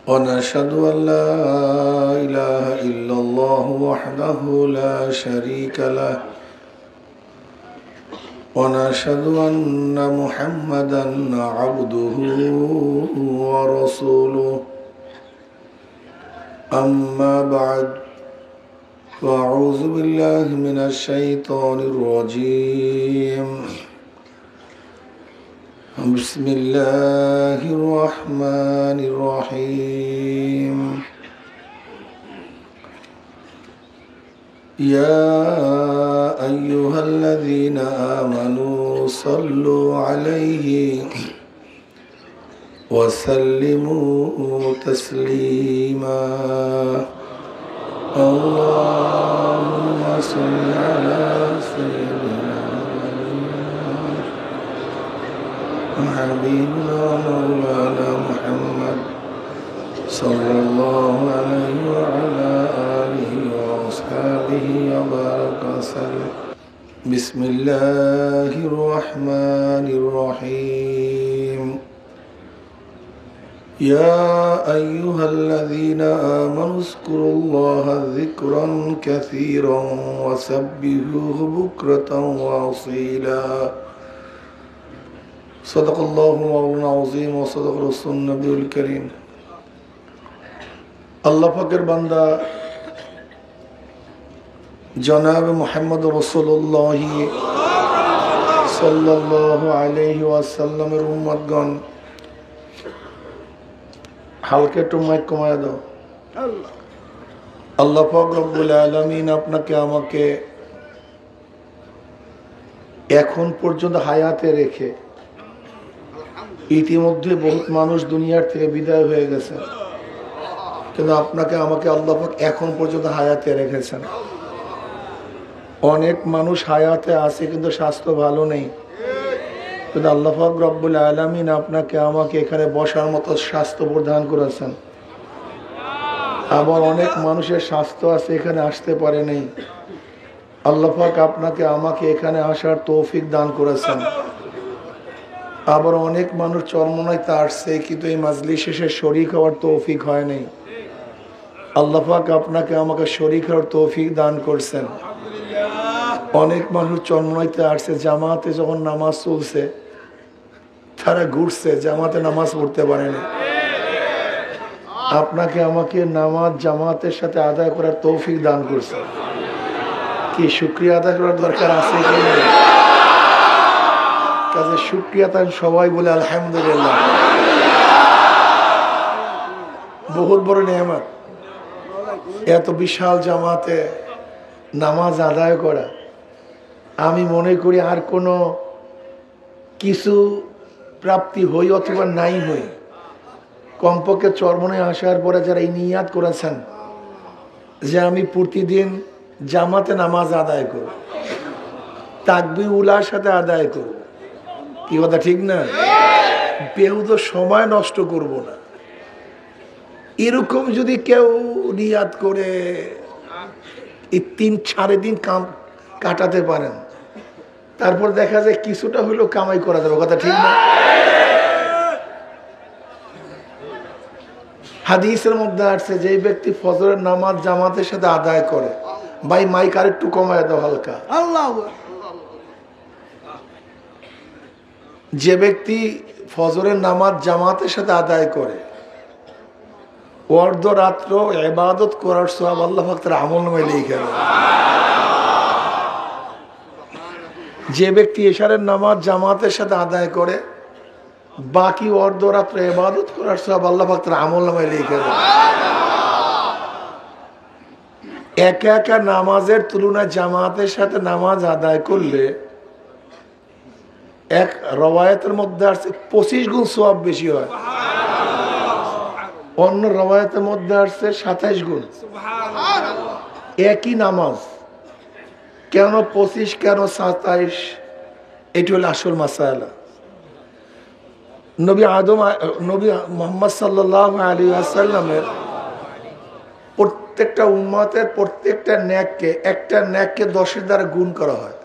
ونشهد أن لا إله إلا الله وحده لا شريك له ونشهد أن محمدا عبده ورسوله أما بعد فأعوذ بالله من الشيطان الرجيم بسم الله الرحمن الرحيم يا أيها الذين آمنوا صلوا عليه وسلموا تسليما اللهم صل على سيدنا وحبيبنا مولانا محمد صلى الله عليه وعلى آله وأصحابه وبارك وسلم بسم الله الرحمن الرحيم يا أيها الذين آمنوا اذكروا الله ذكرا كثيرا وسبحوه بكرة وأصيلا صدق الله مولانا العظيم وصدق رسول النبي الكريم আল্লাহ পাকের বান্দা জনাব মুহাম্মদ রাসূলুল্লাহ সাল্লাল্লাহু আলাইহি ওয়াসাল্লামের উম্মতগণ হালকা একটু মাইক কমায় দাও। আল্লাহ পাক রব্বুল আলামিন আপনাকে আমাকে এখন পর্যন্ত হায়াতে রেখে, ইতিমধ্যে বহুত মানুষ দুনিয়ার থেকে বিদায় হয়ে গেছে, কিন্তু আপনাকে আমাকে আল্লাহ পাক এখন পর্যন্ত হায়াতে রেখেছেন। অনেক মানুষ হায়াতে আছে কিন্তু স্বাস্থ্য ভালো নেই, কিন্তু আল্লাহ পাক রব্বুল আলামিন আপনাকে আমাকে এখানে বসার মতো স্বাস্থ্য প্রদান করেছেন। আবার অনেক মানুষের স্বাস্থ্য আছে, এখানে আসতে পারে নেই, আল্লাহ পাক আপনাকে আমাকে এখানে আসার তৌফিক দান করেছেন। আবার অনেক মানুষ চরমনাইতে আসছে কিন্তু এই মাজলিস শেষে শরীক হওয়ার তৌফিক হয় নাই, আল্লাহ পাক আপনাকে আমাকে শরীক হওয়ার তৌফিক দান করছেন। অনেক মানুষ চরমনাইতে আসছে, জামাতে যখন নামাজ চলছে তারা ঘুরছে, জামাতে নামাজ পড়তে পারেনি, আপনাকে আমাকে নামাজ জামাতের সাথে আদায় করার তৌফিক দান করছে। কি শুকরিয়া আদায় করার দরকার আছে কি না? কাজে শুকরিয়া তাই সবাই বলে আলহামদুলিল্লাহ। বহুত বড় নেয়ামত এত বিশাল জামাতে নামাজ আদায় করা। আমি মনে করি আর কোনো কিছু প্রাপ্তি হই অথবা নাই হই, কমপক্ষে চরমনে আসার পরে যারা এই নিয়াত করেছেন যে আমি প্রতিদিন জামাতে নামাজ আদায় করব, তাকবীর উলার সাথে আদায় করব, কি কথা ঠিক না? বেহুদ সময় নষ্ট করব না, এরকম যদি কেউ নিয়াত করে এই 3-4 দিন কাটাতে পারেন, তারপর দেখা যায় কিছুটা হলেও কামাই করা যাবে, কথা ঠিক না? হাদিসের মধ্যে আসছে যে ব্যক্তি ফজরের নামাজ জামাতের সাথে আদায় করে, ভাই মাইক আর একটু কমায় দাও হালকা, যে ব্যক্তি ফজরের নামাজ জামাতের সাথে আদায় করে অর্ধরাত্র ইবাদত করার সওয়াব আল্লাহ পাক তার আমলনামায় লিখে দেন। যে ব্যক্তি এশারের নামাজ জামাতের সাথে আদায় করে বাকি অর্ধরাত্র ইবাদত করার সওয়াব আল্লাহ পাক তার আমলনামায় লিখে দেন। একা একা নামাজের তুলনায় জামাতের সাথে নামাজ আদায় করলে এক রওয়ায়াতের মধ্যে আসছে 25 গুণ সওয়াব বেশি হয়, অন্য রওয়ায়াতের মধ্যে আসছে 27 গুণ। একই নামাজ কেন 25 কেন 27, এটি হলো আসল মাসালা। নবী মুহাম্মদ সাল্লাল্লাহু আলাইহি ওয়াসাল্লামের প্রত্যেকটা উম্মতের প্রত্যেকটা ন্যাককে একটা ন্যাককে 10-এর দ্বারা গুণ করা হয়।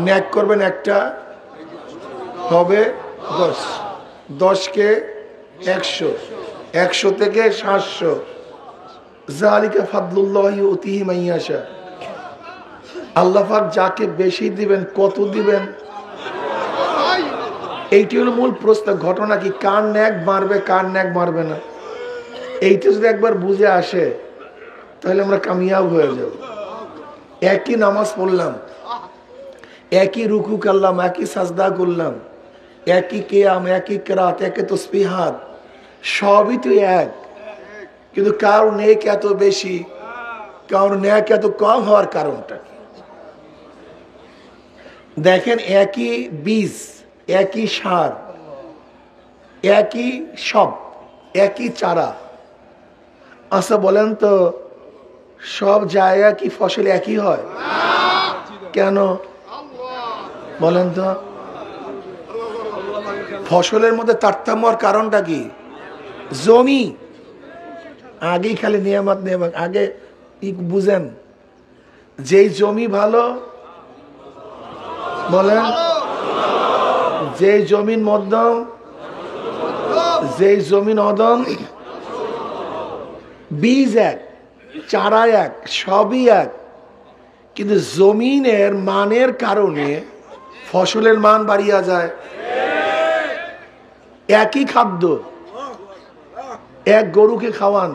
ন্যাক করবেন একটা হবে 10, 10কে 100, 100 থেকে 700। যালিকা ফাদলুল্লাহি ইউতিহি মান ইয়াশা। আল্লাহ পাক যাকে বেশি দিবেন, কত দিবেন, এইটি হলো মূল প্রশ্ন। ঘটনা কি, কার ন্যাক মারবে কার ন্যাক মারবে না, এইটা যদি একবার বুঝে আসে তাহলে আমরা কামিয়াব হয়ে যাব। একই নামাজ পড়লাম, একই রুকু করলাম, একই সাজদা করলাম, একই কিয়াম, একই কিরাত, একই তাসবিহাত, সবই তো এক, কিন্তু কার নেক এত বেশি, কার নেক এত কম হওয়ার কারণটা কি? দেখেন, একই বীজ, একই সার, একই সব, একই চারা। আচ্ছা বলেন তো, সব জায়গা কি ফসল একই হয়? কেন বলেন তো? ফসলের মধ্যে তারতম্য হওয়ার কারণটা কি? জমি। আগেই খালি নিয়ামত নিয়ামত, আগে বুঝেন, যেই জমি ভালো, বলেন, যেই জমিন মধ্যম, যেই জমিন অদম, বীজ এক, চারা এক, সবই এক, কিন্তু জমিনের মানের কারণে ফসলের মান বাড়িয়া যায়। একই খাদ্য, এক গরুকে খাওয়ান,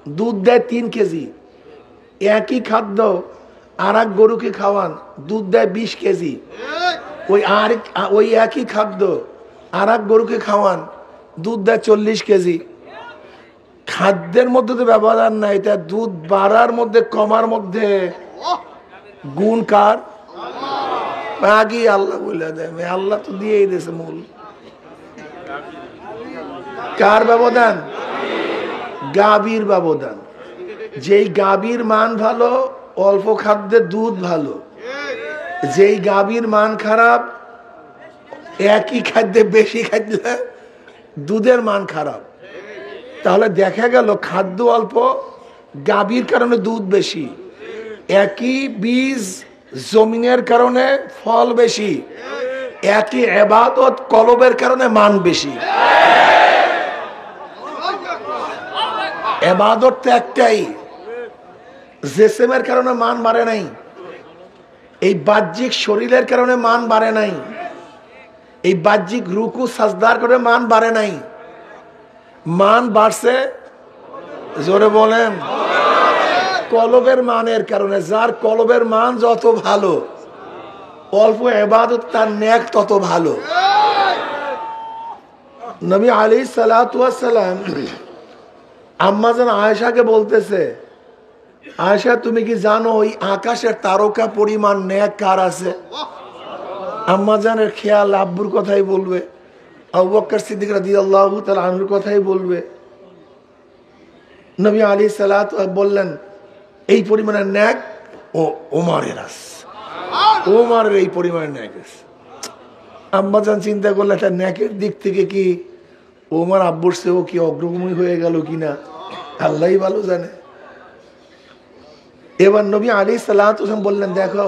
দুধ দেয় 3 কেজি, একই খাদ্য আর এক গরুকে খাওয়ান, দুধ দেয় 20 কেজি। ওই একই খাদ্য আর এক গরুকে খাওয়ান, দুধ দেয় 40 কেজি। খাদ্যের মধ্যে তো ব্যবধান নাই, তা দুধ বাড়ার মধ্যে কমার মধ্যে গুণ কার? আগে আল্লাহ বলে দেয়, আল্লাহ তো দিয়েই দিয়েছে মূল। কার ব্যবধান? গাভীর ব্যবধান। যেই গাভীর মান ভালো, অল্প খাদ্যে দুধ ভালো। যেই গাভীর মান খারাপ, একই খাদ্যে বেশি খাদ্যে দুধের মান খারাপ। তাহলে দেখা গেল খাদ্য অল্প, গাভীর কারণে দুধ বেশি। একই বীজ, জমিনের কারণে ফল বেশি। একই ইবাদত, কলবের কারণে মান বেশি। ইবাদত তো একটাই, জিসমের কারণে মান বাড়ে নাই, এই বাহ্যিক শরীরের কারণে মান বাড়ে নাই, এই বাহ্যিক রুকু সাজদার কারণে মান বাড়ে নাই। মান বাড়ছে, জোরে বলেন, কলবের মানের কারণে। যার কলবের মান যত ভালো, অল্প ইবাদত তার নেক তত ভালো। নবী আলাইহিস সালাতু ওয়াস সালাম আম্মা জান আয়েশাকে বলতেছে, আয়েশা তুমি কি জানো ওই আকাশের তারকা পরিমাণ নেক কার আছে? আম্মা জানের খেয়াল আব্বুর কথাই বলবে, আবু বকর সিদ্দিক রাদিয়াল্লাহু তাআলা আনহুর কথাই বলবে। নবী আলাইহিস সালাতু বললেন, এই পরিমাণের নেক ও ওমরের আছে, ওমরের এই পরিমাণের নেক আছে। আম্মা জান চিন্তা করলে, একটা নেকের দিক থেকে কি ওমর আব্বুর চেয়েও কি অগ্রগামী হয়ে গেল কিনা, আল্লাহই ভালো জানে। এবার নবী আলাইহিস সালাতু ওয়াসাল্লাম বললেন, দেখো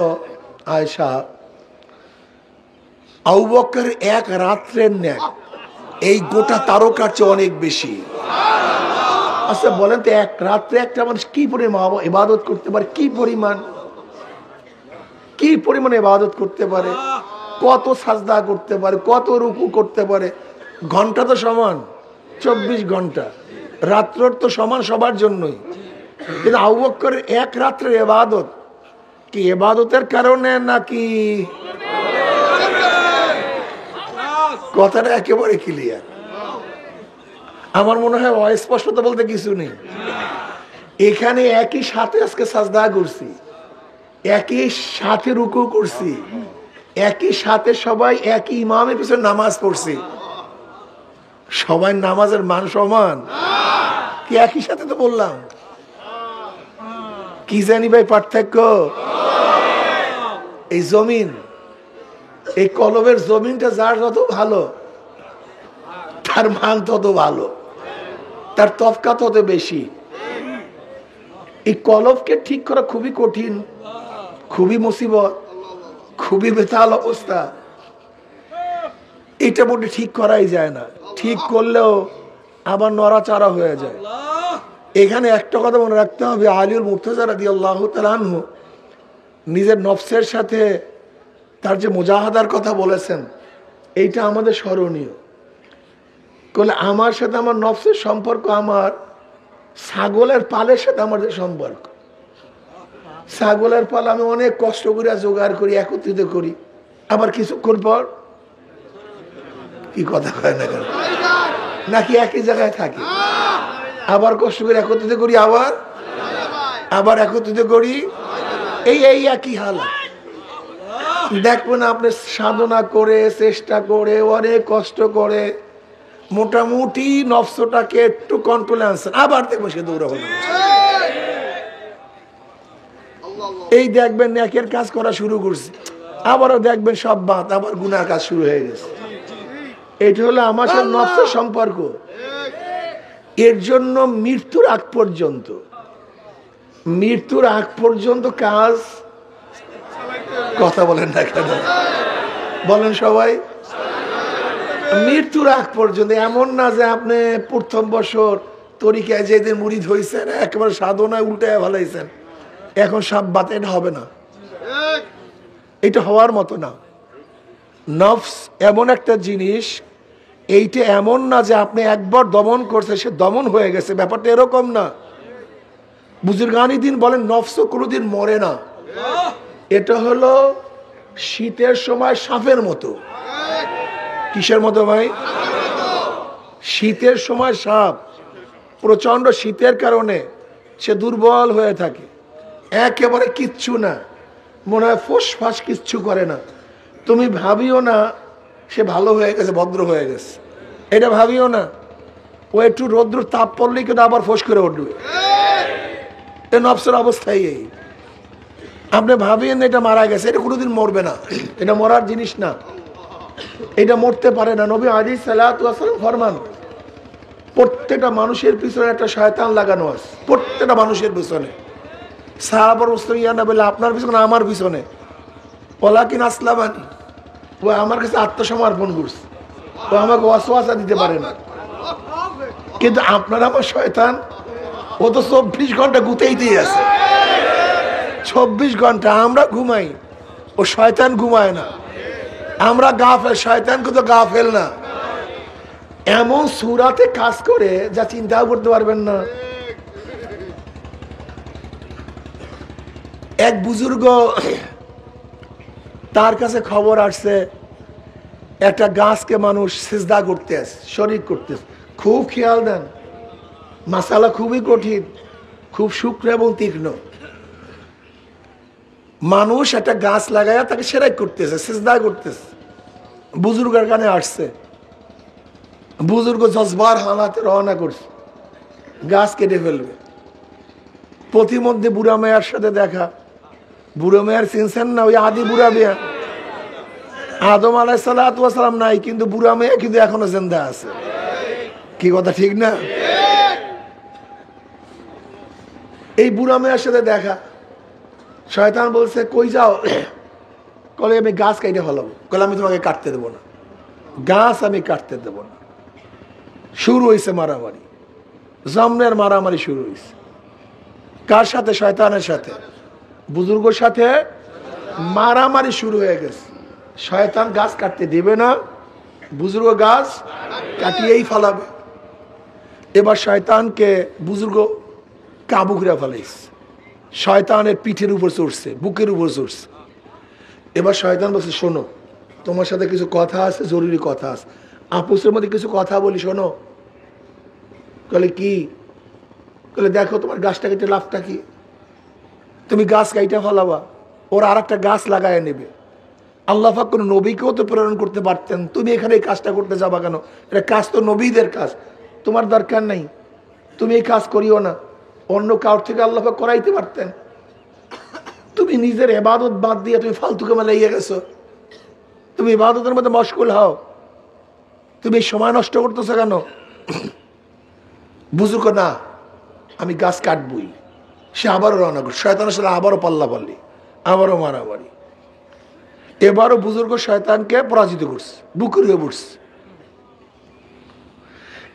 আয়েশা, আবু বকর এক রাত্রের নেক এই গোটা তারকার চেয়ে অনেক বেশি। আচ্ছা বলেন তো, এক রাত্রে একটা মানুষ কি পরিমাণ ইবাদত করতে পারে, কি পরিমাণ ইবাদত করতে পারে, কত সাজদা করতে পারে, কত রুকু করতে পারে। ঘন্টা তো সমান, 24 ঘন্টা, রাত্র তো সমান সবার জন্যই। কিন্তু আবু বকরের এক রাত্রের ইবাদত কি ইবাদতের কারণে নাকি? কথাটা একেবারে ক্লিয়ার। আমার মনে হয় অস্পষ্টতা বলতে কিছু নেই। এখানে একই সাথে আজকে সাজদা করছি, একই সাথে রুকু করছি, একই সাথে সবাই একই ইমামের পিছনে নামাজ পড়ছি। সবাই নামাজের মান সমান কি? একই সাথে তো বললাম, কি জানি ভাই পার্থক্য? এই জমিন, এই কলবের জমিনটা যার যত ভালো, তার মান তত ভালো, তার তফকা তত বেশি। এই কলবকে ঠিক করা খুবই কঠিন, খুবই মুসিবত, খুবই বেতাল অবস্থা। এটা মোটে ঠিক করাই যায় না। ঠিক করলেও আবার নড়াচড়া হয়ে যায়। এখানে একটা কথা মনে রাখতে হবে, আলীউল মুর্তজা রাদিয়াল্লাহু তাআলা আনহু নিজের নফসের সাথে তার যে মুজাহাদার কথা বলেছেন, এইটা আমাদের স্মরণীয়। বলে আমার সাথে আমার নফসের সম্পর্ক আমার ছাগলের পালের সাথে আমার যে সম্পর্ক। ছাগলের পাল আমি অনেক কষ্ট করে জোগাড় করি, একত্রিত করি, আবার কিছুক্ষণ পর কি কথা হয় না কেন, নাকি একই জায়গায় থাকি, আবার কষ্ট করে একত্রিত করি, আবার একত্রিত করি, এই একই হালাত। দেখবেন আপনি সাধনা করে, চেষ্টা করে, অনেক কষ্ট করে মোটামুটি নফসটাকে একটু কন্ট্রোলে আনছেন, আবার দেখবেন সে দৌড়ানো। এই দেখবেন নেকের কাজ করা শুরু করছে, আবারও দেখবেন সব বাদ, আবার গুনার কাজ শুরু হয়ে গেছে। এটা হলো আমার সাথে নফসের সম্পর্ক। এর জন্য মৃত্যুর আগ পর্যন্ত কাজ, কথা বলেন না কেন, বলেন সবাই, মৃত্যুর আগ পর্যন্ত। এমন না যে আপনি প্রথম বছর তরিকায় যেদিন মুরিদ হয়েছেন একেবারে সাধনায় উল্টায় ভালাইছেন, এখন সব বাত, এটা হবে না, এটা হওয়ার মতো না। নফস এমন একটা জিনিস, এইটা এমন না যে আপনি একবার দমন করছে সে দমন হয়ে গেছে, ব্যাপারটা এরকম না। বুজুর্গানি দিন বলেন নফস কোনোদিন মরে না। এটা হলো শীতের সময় সাপের মতো। কিসের মতো ভাই? শীতের সময় সাপ, প্রচন্ড শীতের কারণে সে দুর্বল হয়ে থাকে, একেবারে কিচ্ছু না, মনে হয় ফোসফাস কিচ্ছু করে না। তুমি ভাবিও না সে ভালো হয়ে গেছে, ভদ্র হয়ে গেছে, এটা ভাবিও না। ও একটু রৌদ্র তাপ পড়লেই কিন্তু আবার ফোস করে উঠবে। এ নফসের অবস্থায় এই। আপনি ভাবিয়েন এটা মারা গেছে, এটা কোনোদিন মরবে না, এটা মরার জিনিস না, এটা মরতে পারে না। নবী আলাইহিস সালাতু ওয়াস সালাম ফরমান, প্রত্যেকটা মানুষের পিছনে একটা শয়তান লাগানো আছে, প্রত্যেকটা মানুষের পিছনে। সাহাবার মুসলিম ইয়া না বলে আপনার পিছনে, আমার পিছনে, ওয়ালাকিন আসলামানি, ও আমার কাছে আত্মসমর্পণ করছে, ও আমাকে ওয়াসওয়াসা দিতে পারে না। কিন্তু আপনার আমার শয়তান, ও তো 24 ঘন্টা গুতেই দিয়ে আছে, 24 ঘন্টা। আমরা ঘুমাই, ও শয়তান ঘুমায় না। আমরা গাফেল, শয়তান কিন্তু গাফেল না। এমন সূরাতে কাজ করে যা চিন্তাও করতে পারবেন না। এক বুজুর্গ, তার কাছে খবর আসছে একটা গাছকে মানুষ সিজদা করতে আছে, শরীক করতেছে। খুব খেয়াল দেন, মাসালা খুবই কঠিন, খুব সূক্ষ্ম এবং তীক্ষ্ণ। মানুষ একটা গাছ লাগায়া তাকে সেরাই করতেছে, সিজদা করতেছে। বুজুর্গের কানে আসছে, বুজুর্গ জজবার হালাতে রওনা করছে, গাছ কেটে ফেলবে। প্রতিমধ্যে বুড়া মেয়ার সাথে দেখা। বুড়ো মেয়ার চিনছেন না? ওই আদি বুড়া মেয়া, আদম আলাইহিস সালাতু ওয়াস সালাম নাই, কিন্তু বুড়া মেয়া কিন্তু এখনো জিন্দা আছে। কি কথা ঠিক না? এই বুড়া মেয়ার সাথে দেখা। শয়তান বলছে কই যাও? কলে আমি গাছ কাটে ফেলাবো। কলে আমি তোমাকে কাটতে দেবো না, গাছ আমি কাটতে দেবো না। শুরু হয়েছে মারামারি, জমনের মারামারি শুরু হয়েছে। কার সাথে? শয়তানের সাথে, বুজুর্গর সাথে মারামারি শুরু হয়ে গেছে। শয়তান গাছ কাটতে দেবে না, বুজুর্গ গাছ কাটিয়েই ফেলাবে। এবার শয়তানকে বুজুর্গ কাবু করে ফেলাইছে, শয়তানের পিঠের উপর চড়ছে, বুকের উপর চড়ছে। এবার শয়তান বলছে শোনো, তোমার সাথে কিছু কথা আছে, জরুরি কথা আছে, আপুসের মধ্যে কিছু কথা বলি, শোনো। বলে কি? বলে দেখো তোমার গাছটা কেটে লাভটা কি? তুমি গাছ কাইটা ফেলাবা, ওরা আর একটা গাছ লাগায় নেবে। আল্লাহ পাক কোনো নবীকেও তো প্রেরণ করতে পারতেন, তুমি এখানে এই কাজটা করতে যাবা কেন? এটা কাজ তো নবীদের কাজ, তোমার দরকার নেই, তুমি এই কাজ করিও না। অন্য কারোর থেকে আল্লাহ পাক করাইতে পারতেন। তুমি নিজের ইবাদত বাদ দিয়ে তুমি ফালতু কামে লেগে গেছো, তুমি ইবাদতের মধ্যে মশগুল হও, তুমি সময় নষ্ট করতেছো কেন? বুঝুক না, আমি গাছ কাটবই। সে আবারও রওনা করছে, শয়তানের সাথে আবারও পাল্লা পাল্লি, আবারও মারামারি। এবারও বুজুর্গ শয়তানকে পরাজিত করছে, বুকের হয়ে পড়ছে।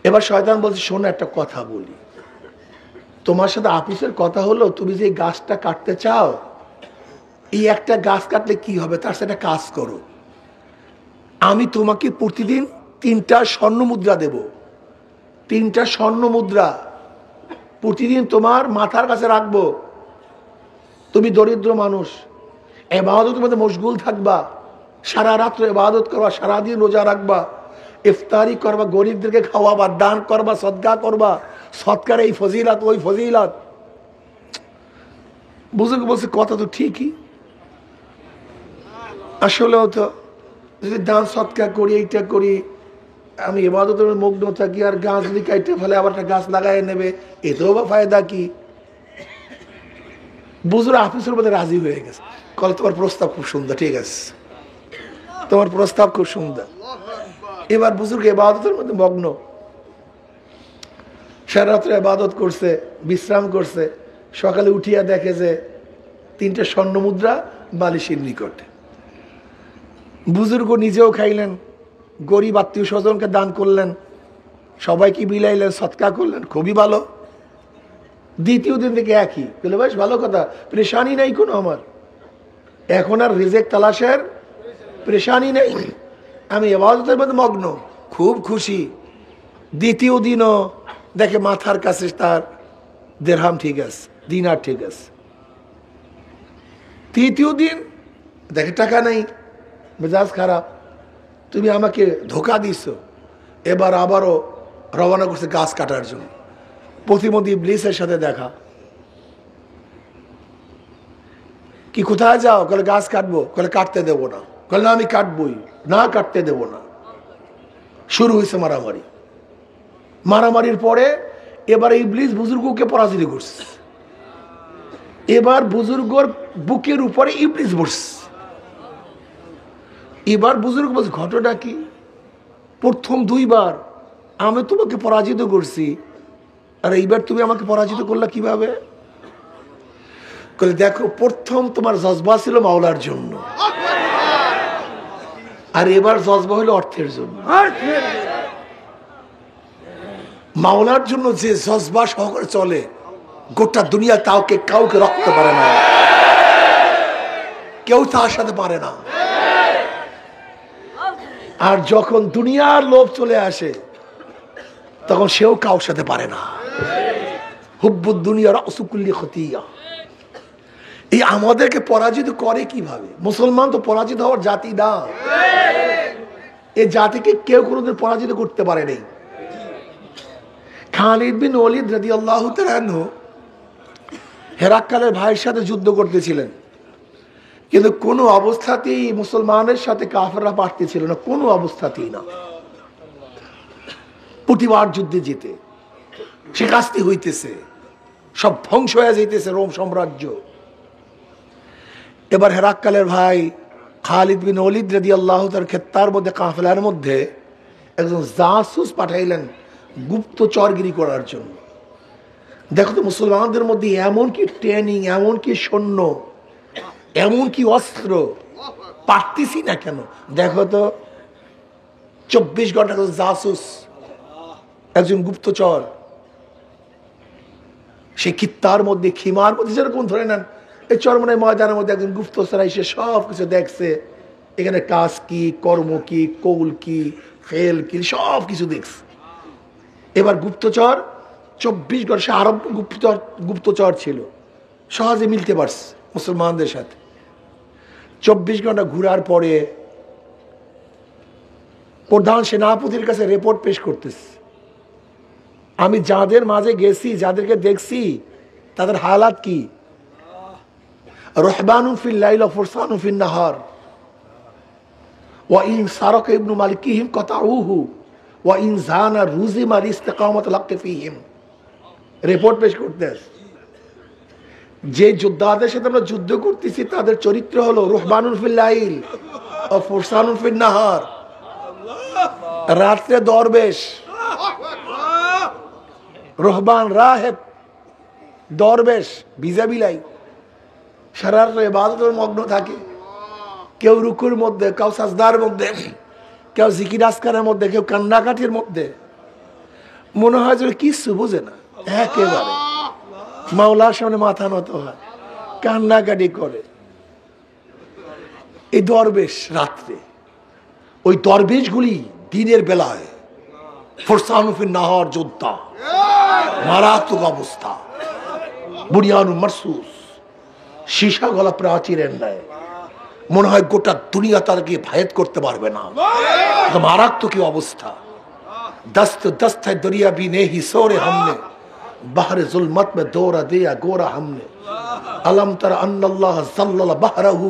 এবার শয়তান বলছে, শোনো একটা কথা বলি, তোমার সাথে আপিসের কথা হলো, তুমি যে গাছটা কাটতে চাও, এই একটা গাছ কাটলে কি হবে, তার সাথে কাজ করো, আমি তোমাকে প্রতিদিন 3টা স্বর্ণ মুদ্রা দেব, 3টা স্বর্ণ মুদ্রা প্রতিদিন তোমার মাথার কাছে রাখবো। তুমি দরিদ্র মানুষ, ইবাদতের মধ্যে মশগুল থাকবা, সারা রাত্র ইবাদত করবা, সারাদিন রোজা রাখবা, ইফতারি করবা, গরিবদেরকে খাওয়াবা, দান করবা, সদকা করবা, সদকার এই ফজিলাত ওই ফজিলাত। বুজুর্গ বলছে কথা তো ঠিকই, আসলেও তো যদি দান সদকা করি, এইটা করি, আমি ইবাদতের মগ্ন থাকি, আর গাছ যদি কাইটে ফেলে আবার একটা গাছ লাগাই নেবে, এতেও বা ফায়দা কি? বুজুর্গ আফিসের মধ্যে রাজি হয়ে গেছে, কল তোমার প্রস্তাব খুব সুন্দর, ঠিক আছে, তোমার প্রস্তাব খুব সুন্দর। এবার বুজুর্গ ইবাদতের মধ্যে মগ্ন, সারা রাত্রে ইবাদত করছে, বিশ্রাম করছে, সকালে উঠিয়া দেখে যে 3টে স্বর্ণ মুদ্রা বালিশের নিকটে। বুজুর্গ নিজেও খাইলেন, গরিব আত্মীয় স্বজনকে দান করলেন, সবাইকে বিলাইলেন, সৎকা করলেন, খুবই ভালো। দ্বিতীয় দিন থেকে একই বলে, বেশ ভালো কথা, পরেশানি নাই কোনো, আমার এখন আর রিজেক তালাশের পরেশানি নেই, আমি ইবাদতের মধ্যে মগ্ন, খুব খুশি। দ্বিতীয় দিনও দেখে মাথার কাছে তার দেড়হাম ঠিক আছে, দিনার ঠিক আছে। তৃতীয় দিন দেখে টাকা নেই, মেজাজ খারাপ, তুমি আমাকে ধোকা দিচ্ছ। এবার আবারও রওনা করছে গাছ কাটার জন্য। প্রতিমন্ত্রী ইবলিসের সাথে দেখা, কি কোথায় যাও? বলে গাছ কাটবো। বলে কাটতে দেবো না। বলে না, আমি কাটবই, না কাটতে দেবো না। শুরু হয়েছে মারামারি। মারামারির পরে এবার ইবলিস বুজুর্গকে পরাজিত করছে। এবার বুজুর্গর বুকের উপরে ইবলিস বসছে। এবার বুজুর্গ বলছে, ঘটনা কি? প্রথম 2 বার আমি তোমাকে পরাজিত করছি, আর এইবার তুমি আমাকে পরাজিত করলা কিভাবে? দেখো, প্রথম তোমার জজবা ছিল মাওলার জন্য, আর এবার জজবা হলো অর্থের জন্য। মাওলার জন্য যে জজবা সহকারে চলে, গোটা দুনিয়া কাউকে রাখতে পারে না, কেউ তার সাথে পারে না। আর যখন দুনিয়ার লোভ চলে আসে, তখন সেও কাউর সাথে পারে না। হুব্বুদ দুনিয়া রাসুকুল্লি খতিয়া। এই আমাদেরকে পরাজিত করে কিভাবে? মুসলমান তো পরাজিত হওয়ার জাতি না, এই জাতিকে কেউ কোনোদিন পরাজিত করতে পারে নাই। খালিদ বিন ওয়ালিদ রাদিয়াল্লাহু তাআলা আনহু হেরাক্কালের ভাইয়ের সাথে যুদ্ধ করতেছিলেন, কিন্তু কোনো অবস্থাতেই মুসলমানের সাথে কাফেররা পারতেছিল না, কোনো অবস্থাতেই না। প্রতিবার যুদ্ধে যেতে সে কাজটি হইতেছে, সব ধ্বংস হয়ে যাইতেছে রোম সাম্রাজ্য। এবার হেরাক্কালের ভাই খালিদ বিন ওয়ালিদ রাদিয়াল্লাহু তাআলার ক্ষেত্রার মধ্যে, কাফেলার মধ্যে একজন জাসুস পাঠাইলেন গুপ্তচরগিরি করার জন্য। দেখো তো মুসলমানদের মধ্যে এমন কি ট্রেনিং, এমন কি সৈন্য, এমন কি অস্ত্র, পারতেছি না কেন? দেখো তো 24 ঘন্টা জাসুস, একজন গুপ্তচর, সে কিত্তার মধ্যে, খিমার মধ্যে, যেরকম ধরে নেন এই চরমনাই ময়দানের মধ্যে একজন গুপ্তচর এসে সব কিছু দেখছে, এখানে কাজ কি, কর্ম কি, কৌল কি, ফেল কি, সব কিছু দেখছে। এবার গুপ্তচর 24 ঘন্টা, সে আরব গুপ্তচর ছিল, সহজে মিলতে পারছে মুসলমানদের সাথে। 24 ঘন্টা ঘুরার পরে প্রধান সেনাপতির কাছে রিপোর্ট পেশ করতেছে, আমি যাদের মাঝে গেছি, যাদেরকে দেখছি, তাদের হালাত কি? রহবানুন ফিল লাইল ওয়া ফুরসানুন ফিন নাহার ওয়া ইন সারাকা ইবনু মালিকিহিম কাতাউহু ওয়া ইন জানা রুজিমা লিস্তিকামাত লাকতে ফিহিম। রিপোর্ট পেশ করতেছে, যে যোদ্ধাদের সাথে আমরা যুদ্ধ করতেছি তাদের চরিত্র হলো রহবানুন ফিল লাইল ওয়া ফুরসানুন ফিন নাহার, রাত্রে দরবেশ, রহবান রাহেব, দরবেশ, ভিজা বিলাই, সারা রাত ইবাদতের মগ্ন থাকে। কেউ রুকুর মধ্যে, কেউ সাজদার মধ্যে, কেউ জিকির আজকারের মধ্যে, কেউ কান্নাকাটির মধ্যে। মনে হয় যে কিছু বোঝে না, একেবারে মাওলার সামনে মাথা নত হয়, কান্নাকাটি করে। এই দরবেশ রাত্রে, ওই দরবেশগুলি দিনের বেলায় ফরসানুফিন নাহার যোদ্ধা, মারাত্মক অবস্থা, বুনিয়ানু মারসুস, সীসা গলা প্রাচীরের ন্যায়। মনে হয় গোটা দুনিয়া তাদেরকে ভায়াত করতে পারবে না, মারাত্মক কি অবস্থা। दस्त दस्त है दरिया भी नहीं सोरे हमने, बहर जुल्मत में दौरा दिया गोरा हमने, अलम तरा अन्नल्लाह ज़ल्लल बहरहु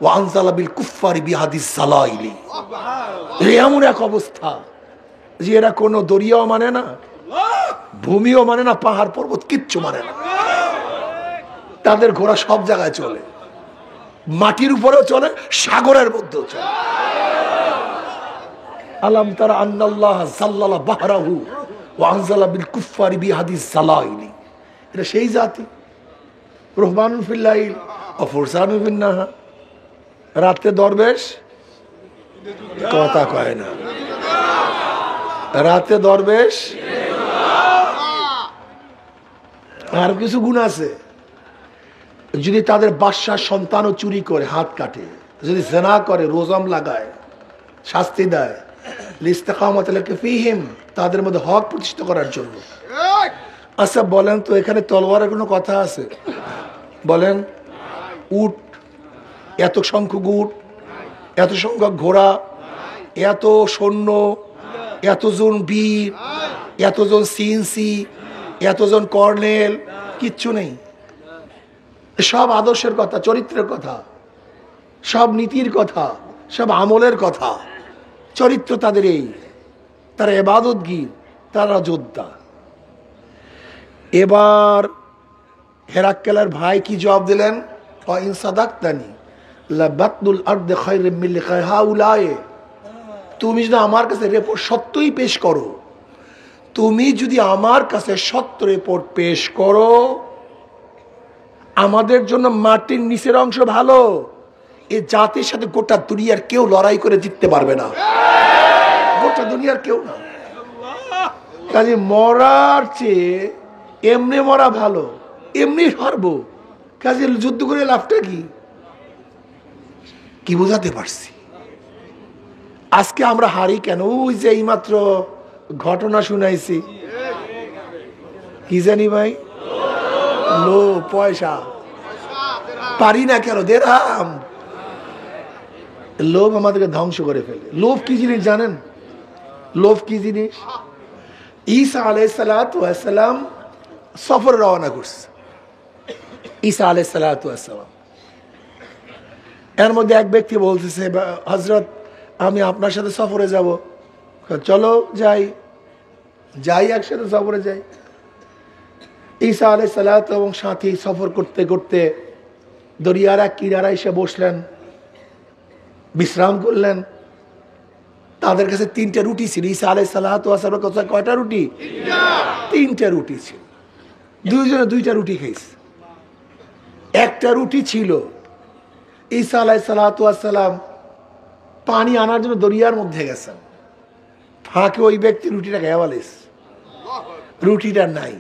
व अंज़ल बिल कुफ्फारि बिहादिस ज़लाइली। এমন এক অবস্থা যে এরা কোনো দরিয়াও মানে না, ভূমিও মানে না, পাহাড় পর্বত কিচ্ছু মানে না। তাদের ঘোড়া সব জায়গায় চলে, মাটির উপরেও চলে, সাগরের মধ্যেও চলে। আলম তারা আন্নাল্লাহ যাল্লালা বাহরাহু ওয়া আনজালা বিল কুফফারি বিহাদিস যালাইলি। এটা সেই জাতি, রহমানুল ফিল লাইল ওয়া ফুরসানুল ফিন নাহার। রাতে দরবেশ কথা কয় না, রাতে দরবেশ। আর কিছু গুণ আছে, যদি তাদের বাদশার সন্তানও চুরি করে হাত কাটে, যদি জেনা করে রোজম লাগায়, শাস্তি দেয়, তাদের মধ্যে হক প্রতিষ্ঠা করার জন্য। আচ্ছা বলেন তো, এখানে তলোয়ারের কোনো কথা আছে? বলেন। উট, এত সংখ্যক উট, এত সংখ্যক ঘোড়া, এত সৈন্য, এতজন বীর, এতজন সিএনসি, এতজন কর্নেল, কিচ্ছু নেই। সব আদর্শের কথা, চরিত্রের কথা, সব নীতির কথা, সব আমলের কথা। চরিত্র তাদের এই, তারা ইবাদতগীর, তারা যোদ্ধা। এবার হেরাক্কেলের ভাই কি জবাব দিলেন? ইন সাদাকতানি লাবাতুল আরদ খায়রুম মিন লিকাই হাউলায়ে। তুমি যদি আমার কাছে রিপোর্ট সত্যই পেশ করো, তুমি যদি আমার কাছে সত্য রিপোর্ট পেশ করো, আমাদের জন্য মাটির নিচের অংশ ভালো, এই জাতির সাথে গোটা দুনিয়ার কেউ লড়াই করে জিততে পারবে না, গোটা দুনিয়ার কেউ না। কাজে মরার চেয়ে এমনি মরা ভালো, এমনি হারবো, কাজে যুদ্ধ করে লাভটা কি? কি বোঝাতে পারছি? আজকে আমরা হারি কেন? ওই যে এইমাত্র ঘটনা শুনাইছি, কি জানি ভাই, লো পয়সা পারি না কেন, দেরাম লোভ আমাদেরকে ধ্বংস করে ফেলে। লোভ কি জিনিস জানেন? লোভ কি জিনিস? ঈসা আলাইহিস সালাতু ওয়াস সালাম সফর রওনা করছে। ঈসা আলাইহিস সালাতু ওয়াস সালাম, এর মধ্যে এক ব্যক্তি বলতেছে, হযরত আমি আপনার সাথে সফরে যাব। চলো যাই, যাই একসাথে সফরে যাই। ঈসা আলাইহিস সালাতু এবং সাথী সফর করতে করতে দরিয়ার এক কিনারায় এসে বসলেন, বিশ্রাম করলেন। তাদের কাছে 3টে রুটি ছিল। ঈসা আলাইহিস সালাতু ওয়াস সালামের কাছে কয়টা রুটি? 3টে রুটি ছিল। দুইজনে 2টা রুটি খাইছে। একটা রুটি ছিল, ঈসা আলাইহিস সালাতু ওয়াস সালাম পানি আনার জন্য দরিয়ার মধ্যে গেছেন, ফাঁকে ওই ব্যক্তি রুটিটা খেয়ে ফেলেছে, রুটিটা নাই।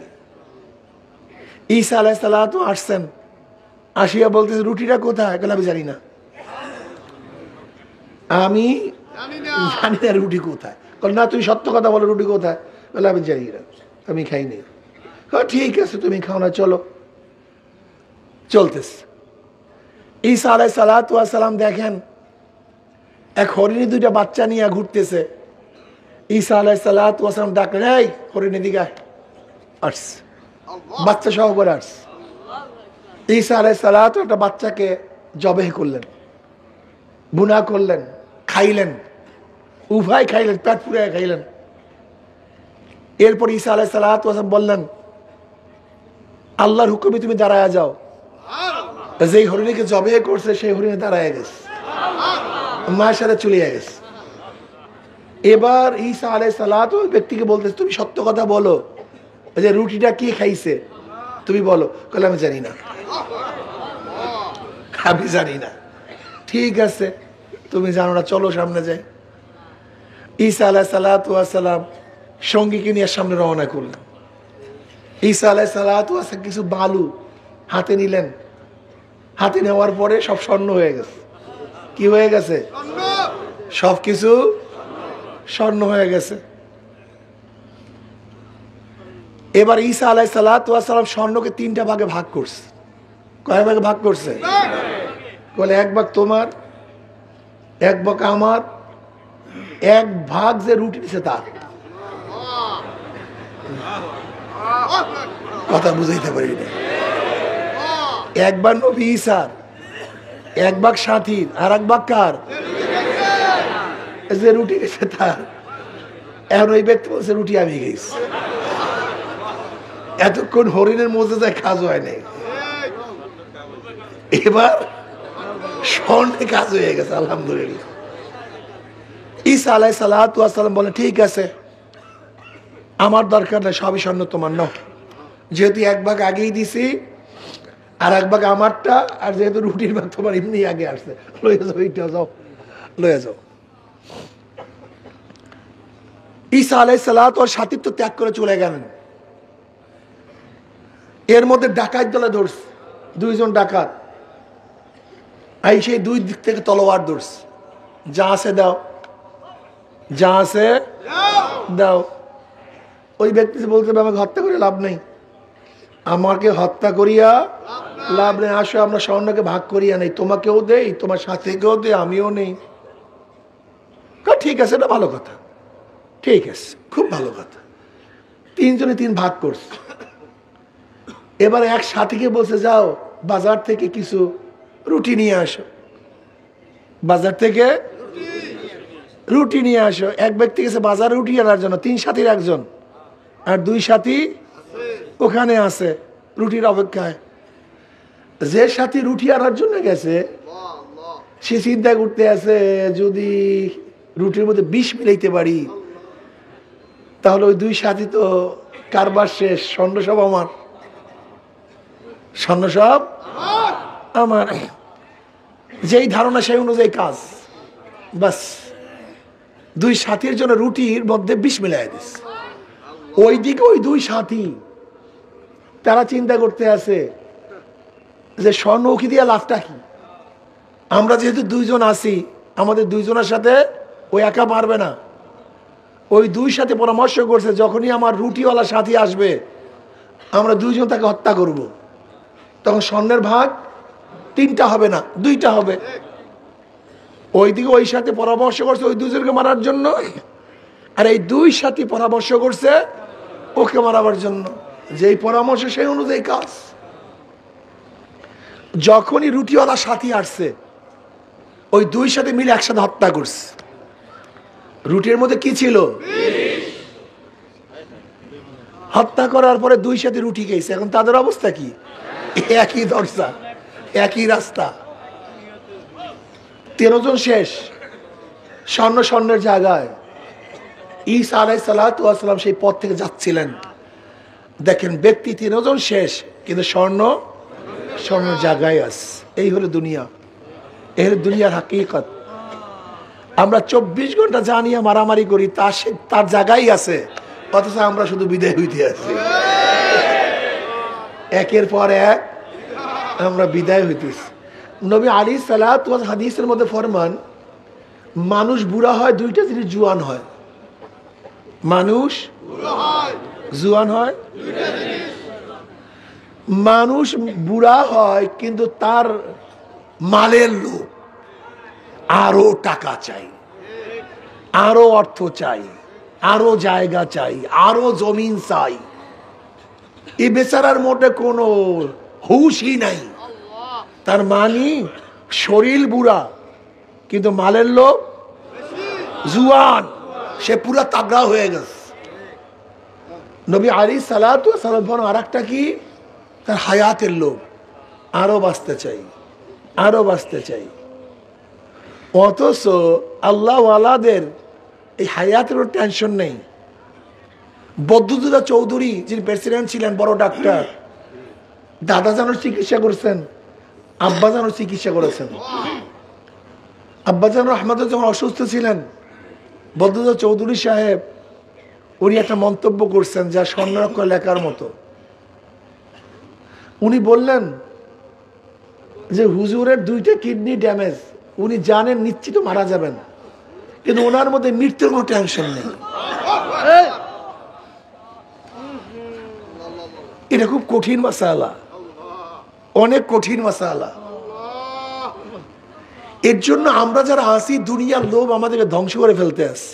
ঈসা আলাইহিস সালাতু আসছেন, আসিয়া বলতেছে রুটিটা কোথায়? আমি জানি না, আমি জানি না রুটি কোথায়। না তুমি সত্য কথা বলো, রুটি কোথায়? বলে আমি জানি না, আমি খাইনি। ঠিক আছে তুমি খাও না, চলো। চলতেছে। ঈসা আলাইহিস সালাতু ওয়াস সালাম দেখেন এক হরিণী 2টা বাচ্চা নিয়ে ঘুরতেছে। ঈসা আলাইহিস সালাতু ওয়াস সালাম ডাকলেন, এই হরিণী দিকে আসছে, বাচ্চা সহ করে আসছে। ঈসা আলাইহিস সালাতু একটা বাচ্চাকে জবেহ করলেন, বুনা করলেন, খাইলেন, উভয় খাইলেন, পেট পুরে খাইলেন। এরপর ঈসা আলাইহিস সালাতু ওয়াস সালাম বললেন, আল্লাহর হুকুমে তুমি দাঁড়ায় যাও। যেই হরিণীকে জবেহ করছে সেই হরিণী দাঁড়ায় গেছে, মায়ের সাথে চলে গেছে। এবার ঈসা আলাইহিস সালাতু ওই ব্যক্তিকে বলতেছে, তুমি সত্য কথা বলো, যে রুটিটা কে খাইছে তুমি বলো। বলে আমি জানি না, আমি জানি না। ঠিক আছে তুমি জানো না, চলো সামনে যাই। ঈসা আলাইহিস সালাতু ওয়াস সালাম সঙ্গীকে নিয়ে সামনে রওনা করলেন। ঈসা আলাইহিস সালাতু ওয়াস সালাম কিছু বালু হাতে নিলেন, হাতে নেওয়ার পরে সব স্বর্ণ হয়ে গেছে। কি হয়ে গেছে? সব কিছু স্বর্ণ হয়ে গেছে। এবার ঈসা আলাইহিস সালাতু ওয়াস সালাম স্বর্ণকে 3টা ভাগে ভাগ করছে। কয় ভাগে ভাগ করছে? বলে 1 ভাগ তোমার, 1 ভাগ আমার, 1 ভাগ যে রুটি দিছে তার। কথা বুঝাইতে পারি না। 1 ভাগ নবী ঈসার, 1 ভাগ সাথীর, আর 1 ভাগ কার? যে রুটি দিছে তার। এখন ওই ব্যক্তি বলছে রুটি আমি খেয়েছি, এতক্ষণ হরিণের মধ্যে যায় কাজ হয় নাই, এবার স্বর্ণে কাজ হয়ে গেছে। আলহামদুলিল্লাহ। ঈসা আলাইহিস সালাতু ওয়াস সালাম বলে ঠিক আছে, আমার দরকার নাই, সবই স্বর্ণ তোমার নাও। যেহেতু 1 ভাগ আগেই দিছি, আর 1 ভাগ আমারটা, আর যেহেতু রুটির ভাগ তোমার এমনি আগে আসছে, লয়ে যাও, এইটা যাও, লয়ে যাও। ঈসা আলাইহিস সালাতু ওয়াস সাথীত্ব ত্যাগ করে চলে গেলেন। এর মধ্যে ডাকাত দলে ধরছে, 2 জন ডাকাত। এই সেই 2 দিক থেকে তলোয়ার ধরছে, যা আছে দাও, যা আছে দাও। ওই ব্যক্তি বলতে আমাকে হত্যা করে লাভ নেই, আমাকে হত্যা করিয়া লাভ নেই, আসো আমরা স্বর্ণকে ভাগ করিয়া নেই, তোমাকেও দেই, তোমার সাথীকেও দেই, আমিও নেই। ঠিক আছে, এটা ভালো কথা, ঠিক আছে, খুব ভালো কথা। 3 জনে 3 ভাগ করছে। এবার এক সাথীকে বলছে যাও বাজার থেকে কিছু রুটি নিয়ে আসো, বাজার থেকে রুটি নিয়ে আসো। এক ব্যক্তি গেছে বাজারে রুটি আনার জন্য, 3 সাথীর একজন, আর 2 সাথী ওখানে আছে রুটির অপেক্ষায়। যে সাথী রুটি আনার জন্য গেছে সে চিন্তা করতে আছে যদি রুটির মধ্যে বিষ মিলাইতে পারি তাহলে ওই 2 সাথী তো কারবার শেষ, স্বর্ণ সব আমার, স্বর্ণ সব আমার। যেই ধারণা সেই অনুযায়ী কাজ, বাস 2 সাথীর জন্য রুটির মধ্যে বিষ মিলাই দিস। ওইদিকে ওই 2 সাথী তারা চিন্তা করতে আছে যে স্বর্ণ উকি দিয়া লাভটা কি, আমরা যেহেতু 2 জন আছি, আমাদের 2 জনের সাথে ওই একা পারবে না। ওই 2 সাথে পরামর্শ করছে যখনই আমার রুটিওয়ালা সাথী আসবে আমরা 2 জন তাকে হত্যা করব, তখন স্বর্ণের ভাগ 3টা হবে না, 2টা হবে। ওইদিকে ওই সাথে পরামর্শ করছে ওই 2 জনকে মারার জন্য, আর এই 2 সাথী পরামর্শ করছে ওকে মারাবার জন্য। যেই পরামর্শ সেই অনুযায়ী কাজ। যখনই রুটিওয়ালা সাথী আসছে ওই 2 সাথে মিলে একসাথে হত্যা করছে। রুটির মধ্যে কি ছিল? হত্যা করার পরে 2 সাথে রুটি খেয়েছে। এখন তাদের অবস্থা কি? একই দরজা, একই রাস্তা, 13 জন শেষ, স্বর্ণের জায়গায়। ঈসা আলাইহিস সালাতু ওয়াস সালাম সেই পথ থেকে যাচ্ছিলেন, দেখেন ব্যক্তি 13 জন শেষ, কিন্তু স্বর্ণের জায়গায় আছে। এই হলো দুনিয়া, এই হলো দুনিয়ার হাকিকত। আমরা 24 ঘন্টা জানিয়া মারামারি করি, তার জায়গায় আছে, অথচ আমরা শুধু বিদায় হইতে আছি। একের পর এক আমরা বিদায় হইতেছি। নবী আলাইহিস সালাতু ওয়াস হাদিসের মধ্যে ফরমান, মানুষ বুড়া হয় 2টা জিনিস জুয়ান হয়। মানুষ জুয়ান হয় 2টা জিনিস। মানুষ বুড়া হয় কিন্তু তার মালের লোভ, আরো টাকা চাই, আরো অর্থ চাই, আরো জায়গা চাই, আরো জমিন চাই। এই বেচারার মধ্যে কোনো হুশই নাই। তার মানে শরীর বুড়া কিন্তু মালের লোভ জুয়ান, সে পুরা তাগড়া হয়ে গেছে। নবী আলাইহিস সালাতু ওয়াস সালাম আরেকটা কি? তার হায়াতের লোভ, আরো বাঁচতে চাই, আরো বাঁচতে চাই। অথচ আল্লাহ ওয়ালাদের এই হায়াতের টেনশন নেই। বদরুদ্দোজা চৌধুরী যিনি প্রেসিডেন্ট ছিলেন, বড় ডাক্তার, দাদা জানোর চিকিৎসা করছেন, আব্বা জানোর চিকিৎসা করেছেন। আব্বা জান রহমতুল্লাহ যখন অসুস্থ ছিলেন, বদরুদ্দোজা চৌধুরী সাহেব উনি একটা মন্তব্য করছেন যা স্বর্ণাক্ষর লেখার মতো। উনি বললেন যে হুজুরের 2টা কিডনি ড্যামেজ, উনি জানেন নিশ্চিত মারা যাবেন, কিন্তু ওনার মধ্যে মৃত্যুর কোনো টেনশন নেই। এটা খুব কঠিন মাসালা, অনেক কঠিন মাসালা। এর জন্য আমরা যারা আসি, দুনিয়ার লোভ আমাদেরকে ধ্বংস করে ফেলতে আসে।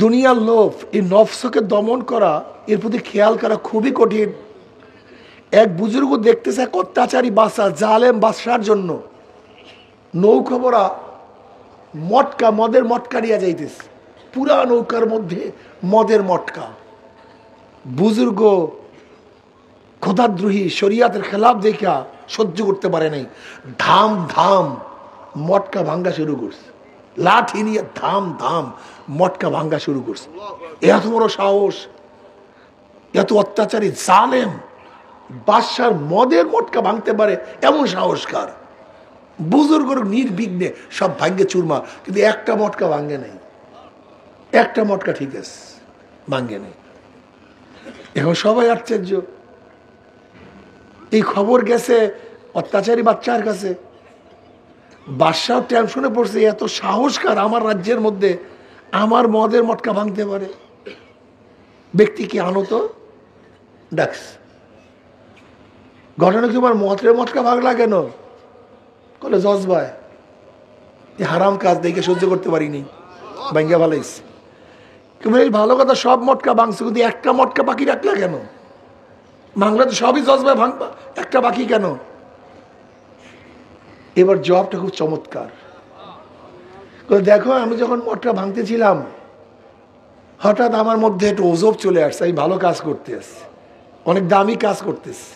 দুনিয়ার লোভ, এই নফসকে দমন করা, এর প্রতি খেয়াল করা খুবই কঠিন। এক বুজুর্গ দেখতেছে এক অত্যাচারী বাদশা, জালেম বাদশার জন্য নৌকা ভরা মটকা, মদের মটকা নিয়ে যাইতেছে, পুরা নৌকার মধ্যে মদের মটকা। বুজুর্গ খোদাদ্রোহী, শরিয়াতের খেলাফ দেখা সহ্য করতে পারে নাই, ধাম ধাম মটকা ভাঙ্গা শুরু করছে, লাঠি নিয়ে ধাম ধাম মটকা ভাঙ্গা শুরু করছে। এত বড় সাহস, এত অত্যাচারী জালেম বাদশার মদের মটকা ভাঙতে পারে এমন সাহসকার বুজুর্গর নির্বিঘ্নে সব ভাঙ্গে চুরমা, কিন্তু একটা মটকা ভাঙ্গে নেই, একটা মটকা ঠিক আছে ভাঙ্গে নেই। এখন সবাই আশ্চর্য, এই খবর গেছে অত্যাচারী বাচ্চার কাছে, বাদশাহ টেনশনে পড়ছে, এত সাহসকার আমার রাজ্যের মধ্যে আমার মদের মটকা ভাঙতে পারে, ব্যক্তি কি আনো তো ডাকস। ঘটনা কি তোমার মদের মটকা ভাঙলা কেন? বলে জজবাই এই হারাম কাজ দেখে সহ্য করতে পারিনি, ভাঙ্গা ভালাইছে। ভালো কথা, সব মটকা ভাঙছে, কিন্তু একটা মটকা বাকি রাখলা কেন? ভাঙলা তো সবই জজবাই ভাঙবা, একটা বাকি কেন? এবার জবাবটা খুব চমৎকার। দেখো, আমি যখন মটকা ভাঙতেছিলাম, হঠাৎ আমার মধ্যে একটু ওজব চলে আসছে, আমি ভালো কাজ করতে আসছি, অনেক দামি কাজ করতেছি,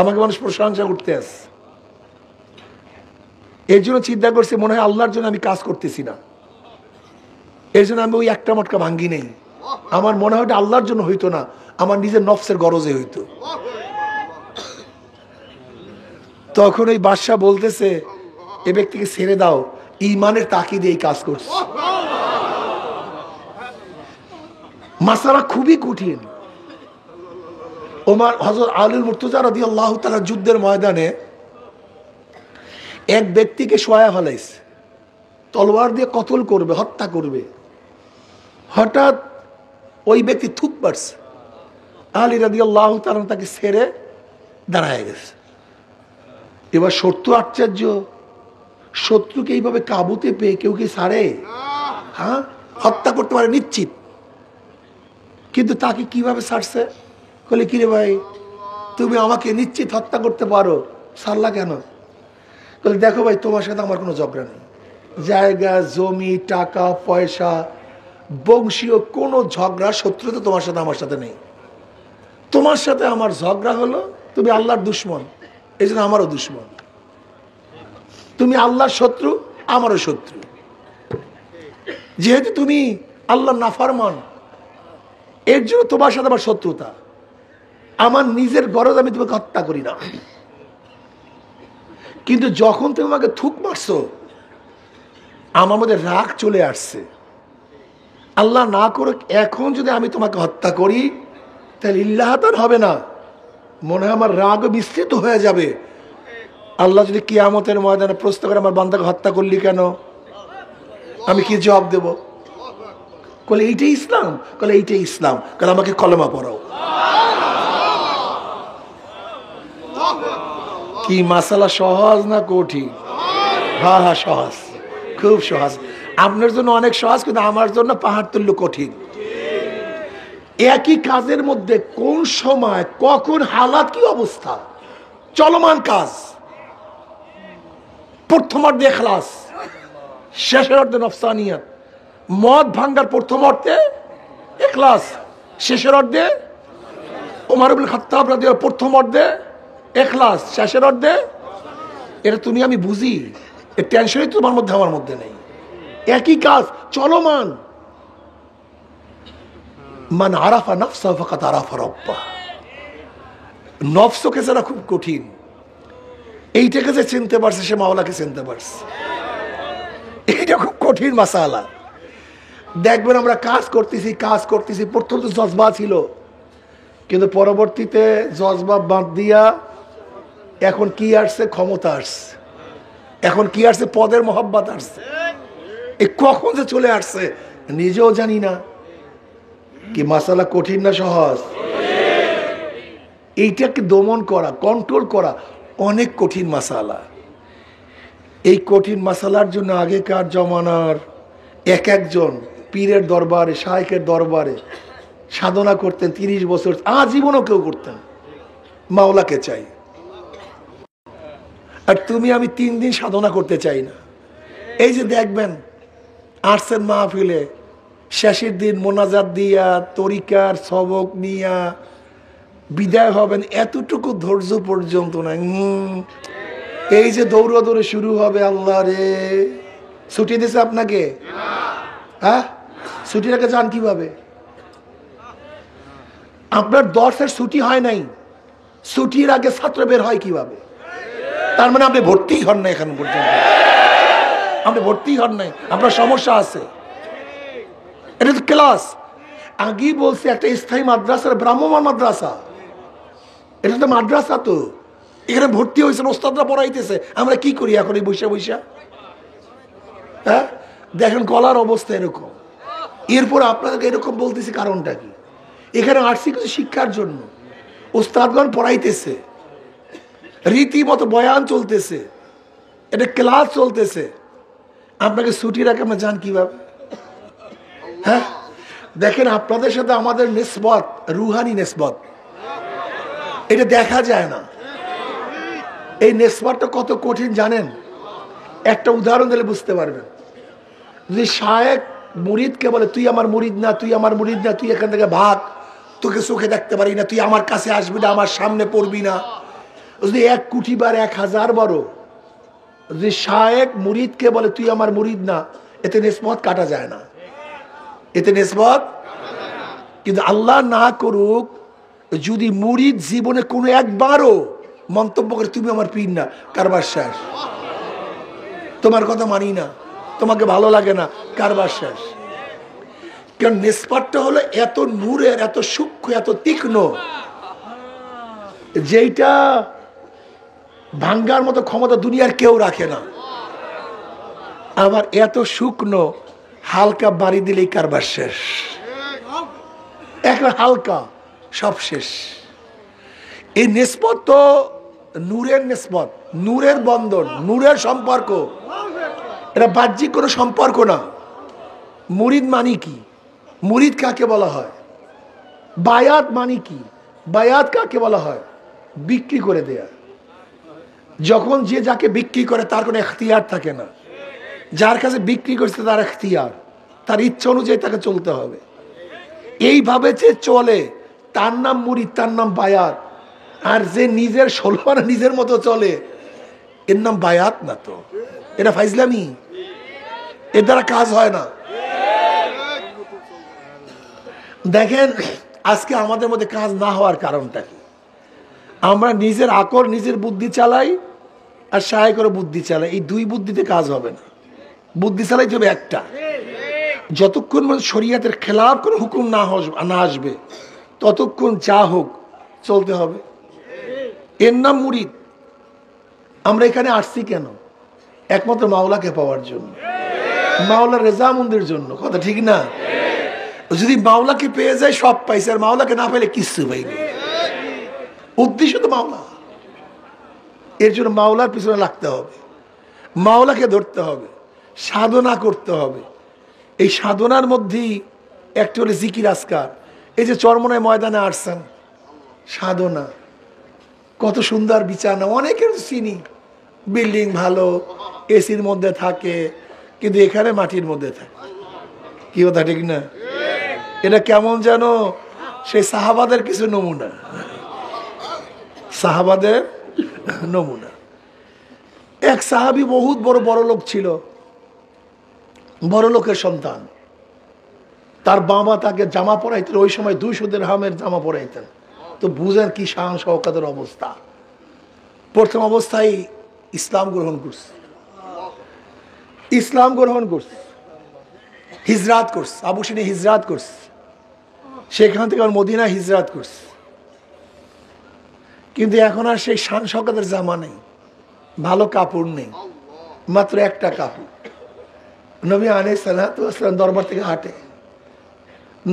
আমাকে মানুষ প্রশংসা করতে আসছে। এর জন্য চিন্তা করছি মনে হয় আল্লাহর জন্য আমি কাজ করতেছি না, এর জন্য আমি ওই একটা মটকা ভাঙ্গি নেই। আমার মনে হয় আল্লাহর জন্য হইতো না, আমার নিজের নফসের গরজে হইতো। তখন ওই বাদশাহ বলতেছে, এ ব্যক্তিকে ছেড়ে দাও, ঈমানের তাকিদে এই কাজ করছে। মাসালা খুবই কঠিন। ওমর হযরত আলী মুর্তজা রাদিয়াল্লাহু তাআলা যুদ্ধের ময়দানে এক ব্যক্তিকে শোয়া ফেলাইছে, তলোয়ার দিয়ে কতল করবে, হত্যা করবে। হঠাৎ ওই ব্যক্তি থুক পারছে, আলী রাদিয়াল্লাহু তাআলা তাকে ছেড়ে দাঁড়ায় গেছে। এবার শত্রু আশ্চর্য, শত্রুকে এইভাবে কাবুতে পেয়ে কেউ কি ছাড়ে? হ্যাঁ, হত্যা করতে পারে নিশ্চিত, কিন্তু তাকে কিভাবে ছাড়ছে? বলে, কিরে ভাই, তুমি আমাকে নিশ্চিত হত্যা করতে পারো, ছাড়লা কেন? বলে, দেখো ভাই, তোমার সাথে আমার কোনো ঝগড়া নেই, জায়গা জমি টাকা পয়সা বংশীয় কোনো ঝগড়া শত্রুতা তোমার সাথে আমার সাথে নেই। তোমার সাথে আমার ঝগড়া হলো তুমি আল্লাহর দুশ্মন, এই জন্য আমারও দুশ্মন। তুমি আল্লাহর শত্রু, আমারও শত্রু। যেহেতু তুমি আল্লাহর নাফরমান, এর জন্য তোমার সাথে আমার শত্রুতা। আমার নিজের গরজ আমি তোমাকে হত্যা করি না, কিন্তু যখন তুমি আমাকে থুক মারছো, আমার মধ্যে রাগ চলে আসছে। আল্লাহ না করুক, এখন যদি আমি তোমাকে হত্যা করি, তাহলে ইল্লাহাতান হবে না, মনে হয় আমার রাগ বিস্তৃত হয়ে যাবে। আল্লাহ যদি কিয়ামতের ময়দানে প্রশ্ন করে, আমার বান্দাকে হত্যা করলি কেন, আমি কি জবাব দেব? বলে, এইটাই ইসলাম? বলে, এইটাই ইসলাম। কারণ আমাকে কলেমা পড়াও। কি মাসালা সহজ না কঠিন? হ্যাঁ হ্যাঁ, সহজ, খুব সহজ। আপনার জন্য অনেক সহজ, কিন্তু আমার জন্য পাহাড় তুল্য কঠিন। একই কাজের মধ্যে কোন সময় কখন হালাত কি অবস্থা, চলমান কাজ। প্রথম অর্ধে ইখলাস, শেষের অর্ধে নফসানিয়াত। মদ ভাঙ্গার প্রথম অর্ধে ইখলাস, শেষের অর্ধে ওমর ইবনে খাত্তাব রাদিয়াল্লাহু, প্রথম অর্ধে ইখলাস, শেষের অর্ধে। এটা তুমি আমি বুঝি, এর টেনশনই তোমার মধ্যে আমার মধ্যে নেই। একই কাজ চলমান। মান আরাফা নাফসা ফাকাদ আরাফা রাব্বাহ। নফসকে যারা খুব কঠিন, এইটাকে যে চিনতে পারছে, সে মাওলাকে চিনতে পারছে। এইটা খুব কঠিন মাসালা। দেখবেন আমরা কাজ করতেছি, প্রথম তো জজবা ছিল, কিন্তু পরবর্তীতে জজবা বাদ দিয়া এখন কি আসছে? ক্ষমতা আসছে। এখন কি আসছে? পদের মহব্বত আসছে। এই কখন যে চলে আসছে নিজেও জানি না। কি মাসালা কঠিন না সহজ? এইটাকে দমন করা, কন্ট্রোল করা অনেক কঠিন মাসালা। এই কঠিন মাসালার জন্য আগেকার জমানার এক একজন পীরের দরবারে, শায়েখের দরবারে সাধনা করতেন 30 বছর, আজীবনও কেউ করতেন। মাওলাকে চাই, আর তুমি আমি 3 দিন সাধনা করতে চাই না। এই যে দেখবেন আসছেন মাহফিলে, শেষের দিন মোনাজাত দিয়া তরিকার সবক নিয়া বিদায় হবেন, এতটুকু ধৈর্য পর্যন্ত নাই। এই যে দৌড়ে শুরু হবে, আল্লাহ রে ছুটি দিছে আপনাকে? হ্যাঁ, ছুটির আগে যান কিভাবে? আপনার 10-এর ছুটি হয় নাই, ছুটির আগে ছাত্র বের হয় কিভাবে? তার মানে আপনি ভর্তি হন নাই এখন পর্যন্ত, আপনি ভর্তি হন নাই, আপনার সমস্যা আছে। এটা তো ক্লাস, আগেই বলছি একটা স্থায়ী মাদ্রাসা, ব্রাহ্মণ মাদ্রাসা, এটা তো মাদ্রাসা। তো এখানে ভর্তি হয়েছেন, ওস্তাদরা পড়াইতেছে, আমরা কি করি এখন এই বৈশা? হ্যাঁ, দেখেন গলার অবস্থা এরকম। এরপর আপনাদেরকে এরকম বলতেছি কারণটা কি? এখানে আসছি কিছু শিক্ষার জন্য, ওস্তাদগণ পড়াইতেছে, রীতিমতো বয়ান চলতেছে, এটা ক্লাস চলতেছে, আপনাকে ছুটি রাখে আমরা যান কিভাবে? হ্যাঁ, দেখেন আপনাদের সাথে আমাদের নিসবত রুহানি নিসবত, এটা দেখা যায় না। এই নিসবতটা কত কঠিন জানেন? একটা উদাহরণ দিলে বুঝতে পারবেন। যদি শায়েখ মুরিদকে বলে তুই আমার মুরিদ না, তুই আমার মুরিদ না, তুই এখান থেকে ভাগ, তোকে চোখে দেখতে পারি না, তুই আমার কাছে আসবি না, আমার সামনে পড়বি না, যদি 1 কোটি বার 1000 বারও যদি শায়েখ মুরিদকে বলে তুই আমার মুরিদ না, এতে নিসবত কাটা যায় না, এতে নিসবত। কিন্তু আল্লাহ না করুক, যদি মুরিদ জীবনে কোনো একবারও মন্তব্য করে তুমি আমার পীর না, কারবার শেষ, তোমার কথা মানি না, তোমাকে ভালো লাগে না, কারবার শেষ। কারণ নিসবতটা হলো এত নূরের, এত সূক্ষ্ম, এত তীক্ষ্ণ, যেইটা ভাঙ্গার মতো ক্ষমতা দুনিয়ার কেউ রাখে না। আবার এত শুকনো, হালকা বাড়ি দিলেই কারবার শেষ, একটা হালকা সব শেষ। এই নিসবত তো নূরের নিসবত, নূরের বন্ধন, নূরের সম্পর্ক, এটা বাহ্যিক কোনো সম্পর্ক না। মুরিদ মানি কি? মুরিদ কাকে বলা হয়? বায়াত মানি কি? বায়াত কাকে বলা হয়? বিক্রি করে দেয়া। যখন যে যাকে বিক্রি করে তার কোনো এখতিয়ার থাকে না, যার কাছে বিক্রি করছে তার এখতিয়ার, তার ইচ্ছা অনুযায়ী তাকে চলতে হবে। এইভাবে যে চলে তার নাম মুরিদ, তার নাম বায়াত। আর যে নিজের সলমানা নিজের মতো চলে, এর নাম বায়াত না। তো এটা ফাইজলামি, এর দ্বারা কাজ হয় না। দেখেন আজকে আমাদের মধ্যে কাজ না হওয়ার কারণটা কি? আমরা নিজের আকল, নিজের বুদ্ধি চালাই, আর সাহায্য করে বুদ্ধি চালাই। এই 2 বুদ্ধিতে কাজ হবে না। বুদ্ধি চালাই যাবে একটা, যতক্ষণ শরীয়তের খেলাফ কোনো হুকুম না আসবে ততক্ষণ যা হোক চলতে হবে। এর নাম মুরিদ। আমরা এখানে আসছি কেন? একমাত্র মাওলাকে পাওয়ার জন্য, মাওলার রেজামন্দির জন্য। কথা ঠিক না? যদি মাওলাকে পেয়ে যায় সব পাইছে, আর মাওলাকে না পেলে কিচ্ছু পাইনি। উদ্দেশ্য তো মাওলা। এর জন্য মাওলার পিছনে লাগতে হবে, মাওলাকে ধরতে হবে, সাধনা করতে হবে। এই সাধনার মধ্যেই একটা হলে জিকির আজকার। এই যে চরমনায় ময়দানে আসছেন, সাধনা, কত সুন্দর বিছানা, অনেকের চিনি, বিল্ডিং ভালো, এসির মধ্যে থাকে, কিন্তু এখানে মাটির মধ্যে থাকে। কি কথা ঠিক না? এটা কেমন যেন সেই সাহাবাদের কিছু নমুনা, সাহাবাদের নমুনা। এক সাহাবী বহুত বড় লোক ছিল, বড় লোকের সন্তান। তার বাবা তাকে জামা পরাইতেন, ওই সময় 200 দিরহামের জামা পরাইতেন। তো বুঝেন কি শান শওকতের অবস্থা। প্রথম অবস্থায় ইসলাম গ্রহণ করছে, ইসলাম গ্রহণ করছে। হিজরাত করছে, আবু সিনা হিজরাত করছে, সেখান থেকে আর মদিনা হিজরাত করছে। কিন্তু এখন আর সেই শান শওকতের জামা নেই, ভালো কাপড় নেই, মাত্র একটা কাপড়। নবী আলাইহিস সালাতু ওয়াস সালাম দরবার থেকে হাঁটে,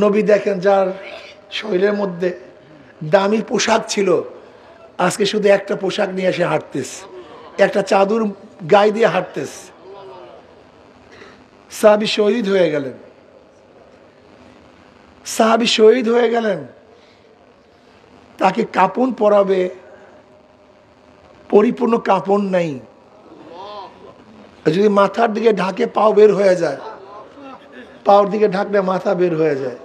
নবী দেখেন যার শরীরের মধ্যে দামি পোশাক ছিল, আজকে শুধু একটা পোশাক নিয়ে এসে হাঁটতেছে, একটা চাদর গায়ে দিয়ে হাঁটতেছে। সাহাবী শহীদ হয়ে গেলেন, সাহাবী শহীদ হয়ে গেলেন, তাকে কাপড় পরাবে, পরিপূর্ণ কাপড় নাই। যদি মাথার দিকে ঢাকে পাও বের হয়ে যায়, পাওয়ার দিকে ঢাকলে মাথা বের হয়ে যায়।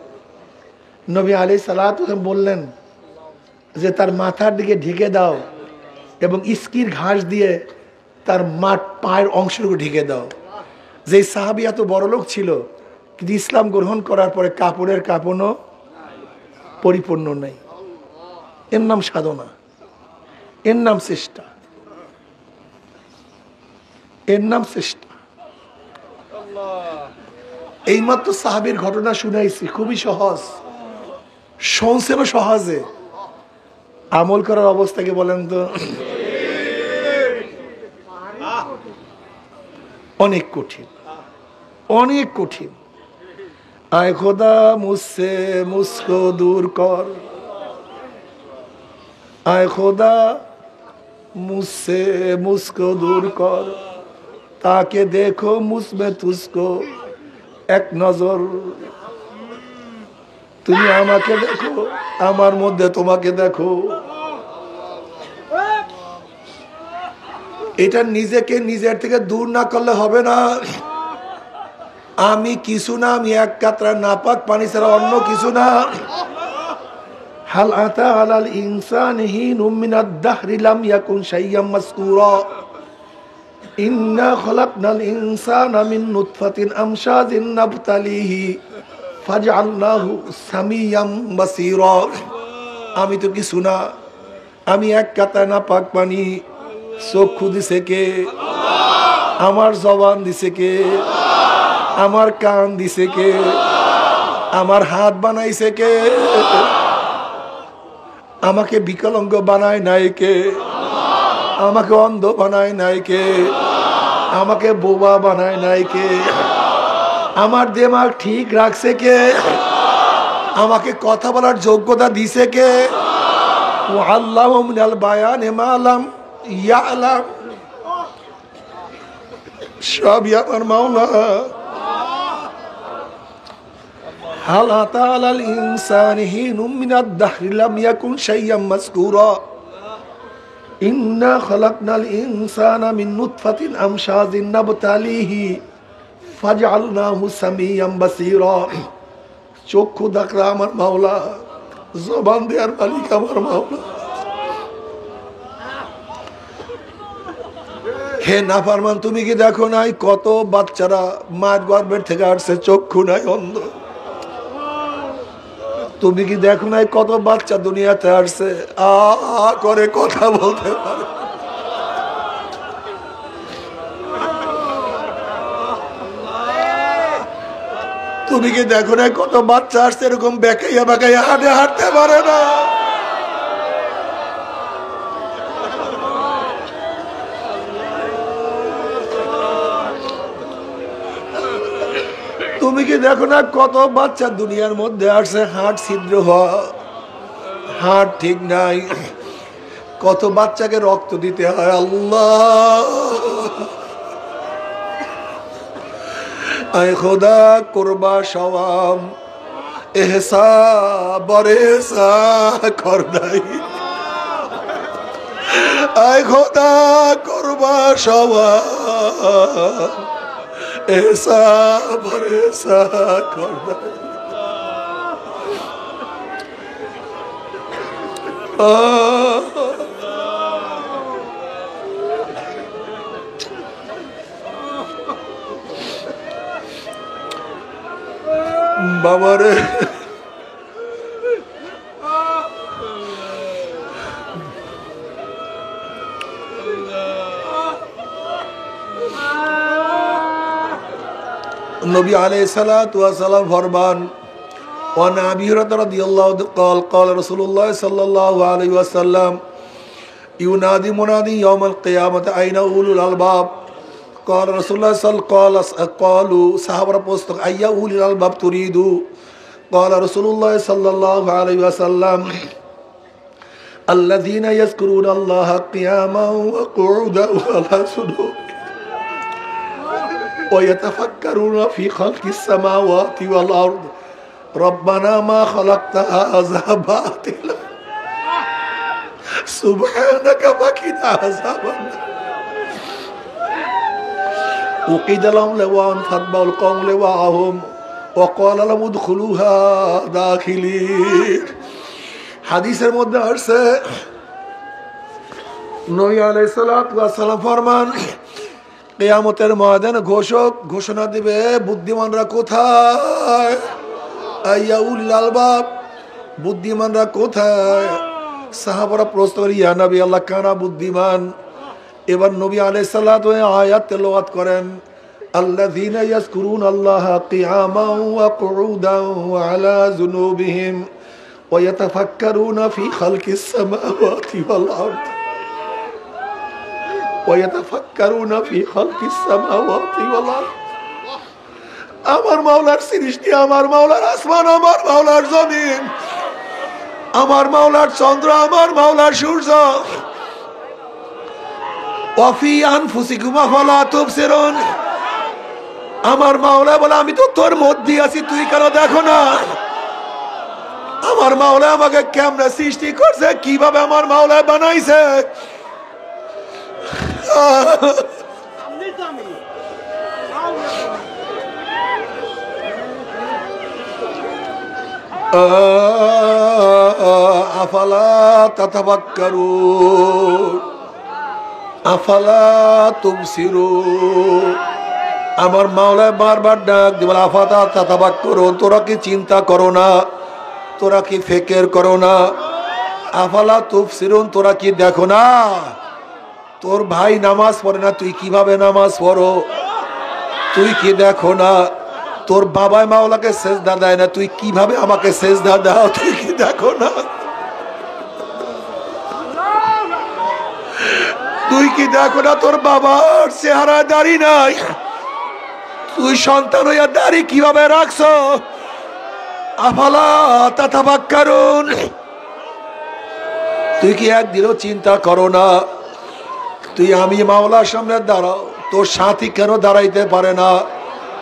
নবী আলাইহিস সালাতু ওয়াস সালাম বললেন যে তার মাথার দিকে ঢেকে দাও এবং ইস্কির ঘাস দিয়ে তার পায়ের অংশটুকু ঢেকে দাও। যে সাহাবী এত বড় লোক ছিল, কিন্তু ইসলাম গ্রহণ করার পরে কাপড়ের কাপড়ও পরিপূর্ণ নেই। এর নাম সাধনা, এর নাম চেষ্টা, এর নাম চেষ্টা। এইমাত্র সাহাবীর ঘটনা শুনাইছি, খুবই সহজ, শুনছেন সহজে, আমল করার অবস্থা কি বলেন তো? অনেক কঠিন, অনেক কঠিন। আয় খোদা মুঝসে মুঝকো দূর কর, আয় খোদা মুঝসে মুঝকো দূর কর, তাকে দেখো মুঝমে তুঝকো এক নজর। তুমি আমাকে দেখো, আমার মধ্যে তোমাকে দেখো। এটা নিজেকে নিজের থেকে দূর না করলে হবে না। আমি কিছু না, আমি এক কাতরা নাপাক পানি ছাড়া অন্য কিছু না। হাল আতা আলাল ইনসানি হিনুম মিনাদ দাহরি লাম ইয়াকুন শাইয়্যাম মাযকুরা, ইন্না খলাকনাল ইনসানা মিন নুতফাতিন আমশাজিন নাবতালিহি ফাজআলনাহু সামিয়াম বাসীরা। আমি তো কিছু না, আমি এক কাতরা নাপাক পানি। চক্ষু দিছে কে? আমার জবান দিছে কে? আমার কান দিছে কে? আমার হাত বানাইছে কে? আমাকে বিকলাঙ্গ বানায় নাই কে? আমাকে অন্ধ বানায় নাই কে? আমাকে বোবা বানায় নাই কে? আমার দিমাগ ঠিক রাখছে কে? আমাকে কথা বলার যোগ্যতা দিছে কে? আল্লাহ মিনাল বায়ানে মা লাম ইয়ালাম, সবই আমার মাওলা। হাল আতা আলাল ইনসানি হিনুম মিনাদ দাহরি লাম ইয়াকুন শাইয়্যাম মাযকুরা, ইন্না খলাকনাল ইনসানা মিন নুতফাতিন আমশাজিন নাবতালিহি ফাজআলনাহু সামিয়াম বাসীরা। চক্ষু দেখরা আমার মাওলা, জবান দেওয়ার মালিক আমার মাওলা। হে নাফরমান, তুমি কি দেখো নাই কত বাচ্চারা মায়ের গর্ভের থেকে আসছে, চক্ষু নাই, অন্ধ? তুমি কি দেখো নাই কত বাচ্চা দুনিয়াতে আসছে আ করে কথা বলতে পারে? তুমি কি দেখো নাই কত বাচ্চা আসছে এরকম বেকাইয়া বেকাইয়া হাঁটে, হাঁটতে পারে না? তুমি কি দেখো না কত বাচ্চা দুনিয়ার মধ্যে আসছে হার্ট ছিদ্র হওয়া, হার্ট ঠিক নাই, কত বাচ্চাকে রক্ত দিতে হয়। আল্লাহ, আয় খোদা করবা সওয়াব এহসা বরেসা করদাই, আয় খোদা করবা সওয়াব এহসা বরেসা করদাই। বাবারে, নবী আলাইহিস সালাতু ওয়াস সালাম ফরমান ওয়া আবি হুরায়রা রাদিয়াল্লাহু আনহু قال رسول الله صلى الله عليه وسلم ينادي منادي يوم القيامة أين أولو الألباب قال رسول الله صلى الله عليه وسلم قالوا صحابة প্রশ্ন أي أولي الألباب تريد قال رسول الله صلى الله عليه وسلم الذين يذكرون الله قياما وقعودا وعلى جنوبهم ويتفكرون في خلق السماوات والأرض ربنا ما خلقت هذا باطلا سبحانك فقنا عذاب النار وقيل لهم لواء فاتبعوا القوم لواءهم وقال لهم ادخلوها داخلين হাদিসের মধ্যে আসছে নবী আলাইহিস সালাতু ওয়াস সালাম ফরমান কিয়ামতের ময়দানে ঘোষণা দিবে বুদ্ধিমানরা কোথায় আইয়া উলিল আলবাব বুদ্ধিমানরা কোথায় সাহাবারা প্রশ্ন করে ইয়া নবী আল্লাহ কারা বুদ্ধিমান এবার নবী আলাইহিস সালাতু আয়াত তেলাওয়াত করেন আল্লাযীনা ইয়াযকুরুনাল্লাহা কিয়ামান ওয়া কুউদান ওয়া আলা যুনুবিহিম ওয়া ইয়াতাফাক্কারুনা ফি খালকিস সামাওয়াতি ওয়াল আরদ ওয়া ইয়াতাফাক্কারুনা ফি খালকিস সামাওয়াতি ওয়াল আরদ আমার মাওলার সৃষ্টি আমার মাওলার আসমান আমার মাওলার জমিন আমার মাওলার চন্দ্র আমার মাওলার সূর্য ওয়াফি আনফুসিকুম আফালা তুবসিরুন আমার মাওলা বলে আমি তো তোর মধ্যে আছি তুই কেন দেখো না আমার মাওলা আমাকে কেমনে সৃষ্টি করছে কিভাবে আমার মাওলা বানাইছে আফালা তাতাফাক্কারুন আফালা তুবসিরুন আমার মাওলা বারবার ডাক দিয়ে বলে আফালা তাতাফাক্কারুন তোরা কি চিন্তা করো না তোরা কি ফিকির করো না আফালা তুবসিরুন তোরা কি দেখো না তোর ভাই নামাজ পড়ে না তুই কিভাবে নামাজ পড়ো তুই কি দেখো না তোর বাবা মাওলাকে সেজদা দেয় না তুই কিভাবে আমাকে সেজদা দাও তুই কি দেখো না তুই কি দেখো না তোর বাবার চেহারা দাড়ি নাই তুই সন্তান হইয়া দাড়ি কিভাবে রাখছো আফালা তাতাফাক্কারুন তুই কি একদিনও চিন্তা করো না তুই আমি মাওলার সামনে দাঁড়াও তোর সাথী কেন দাঁড়াইতে পারে না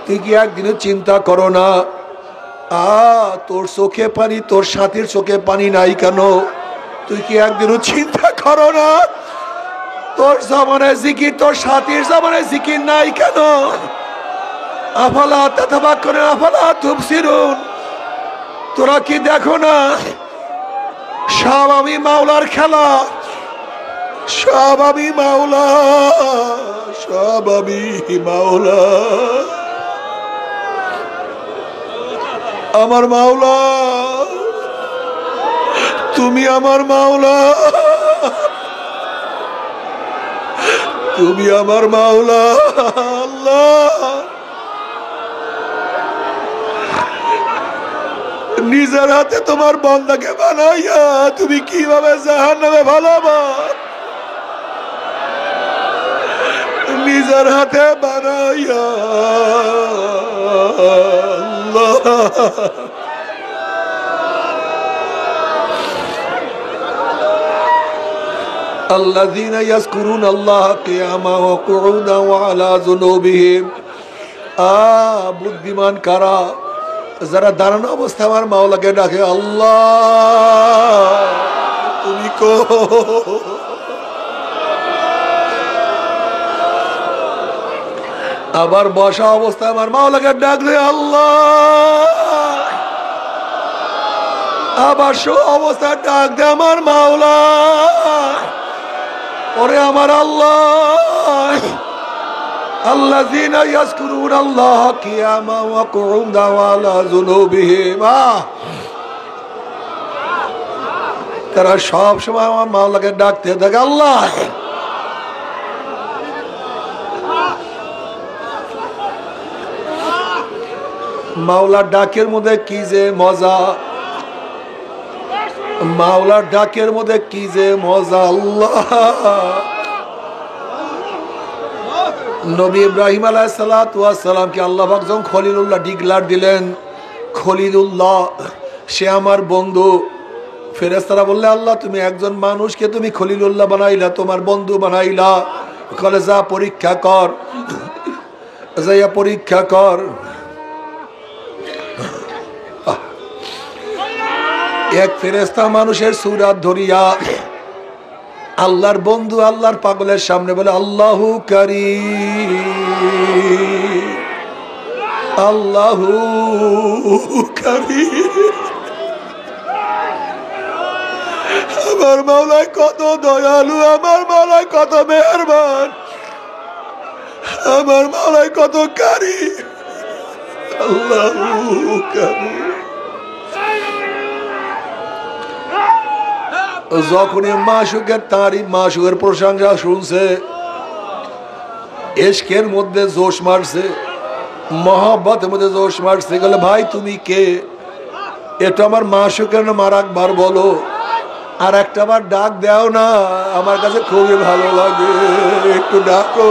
তুই কি একদিনও চিন্তা করো না তোর চোখে পানি তোর সাথীর চোখে পানি নাই কেন তুই কি একদিনও চিন্তা করো না তোর জমানায় জিকির তোর সাথীর জমানায় জিকির নাই কেন আফালা তাতাফাক্কারুন আফালা তুবসিরুন তোরা কি দেখো না সব আমি মাওলার খেলা সব আমি মাওলা সব আমি মাওলা আমার মাওলা তুমি আমার মাওলা তুমি আমার মাওলা আল্লাহ নিজের হাতে তোমার বান্দাকে বানাইয়া তুমি কিভাবে জাহান্নামে ভালোবা নিজের হাতে বানাইয়া আল্লাহ الذين يذكرون الله قياما وقعودا وعلى جنوبهم বুদ্ধিমান কারা যারা দাঁড়ানো অবস্থা আমার মাওলাকে ডাকে আল্লাহ তুমি কো আবার বসা অবস্থায় আমার মাওলাকে ডাকলে আল্লাহ আবার শো অবস্থায় ডাক দে আমার মাওলা ওরে আমার আল্লাহ আল্লাযীনা ইয়াযকুরুনাল্লাহা কিয়ামান ওয়া কুউদান ওয়া আলা যুনুবিহিম তারা সব সময় আমার মাওলাকে ডাকতে থাকে আল্লাহ মাওলার ডাকের মধ্যে কি যে মজা, মাওলার ডাকের মধ্যে কি যে মজা। আল্লাহ নবী ইব্রাহিম আলাইহিসসালামকে আল্লাহ পাক যখন খলিলুল্লাহ ডিক্লার দিলেন, খলিলুল্লাহ সে আমার বন্ধু, ফেরেশতারা বললে আল্লাহ তুমি একজন মানুষকে তুমি খলিলুল্লাহ বানাইলা, তোমার বন্ধু বানাইলা, বলে যা পরীক্ষা কর, যাইয়া পরীক্ষা কর। এক ফেরেশতা মানুষের সুরাত ধরিয়া আল্লাহর বন্ধু আল্লাহর পাগলের সামনে বলে আল্লাহু কারীম, আল্লাহু কারীম। আমার মাওলা কত দয়ালু, আমার মাওলা কত মেহেরবান, আমার মাওলা কত কারীম, আল্লাহু কারীম। যখনই মাশুকের তারিফ, মাশুকের প্রশংসা শুনছে, ইশকের মধ্যে জোশ মারছে, মহব্বতের মধ্যে জোশ মারছে, বলে ভাই তুমি কে? এটা আমার মাশুকের নাম, আর একবার বলো, আর একটা বার ডাক দাও না, আমার কাছে খুবই ভালো লাগে, একটু ডাকো।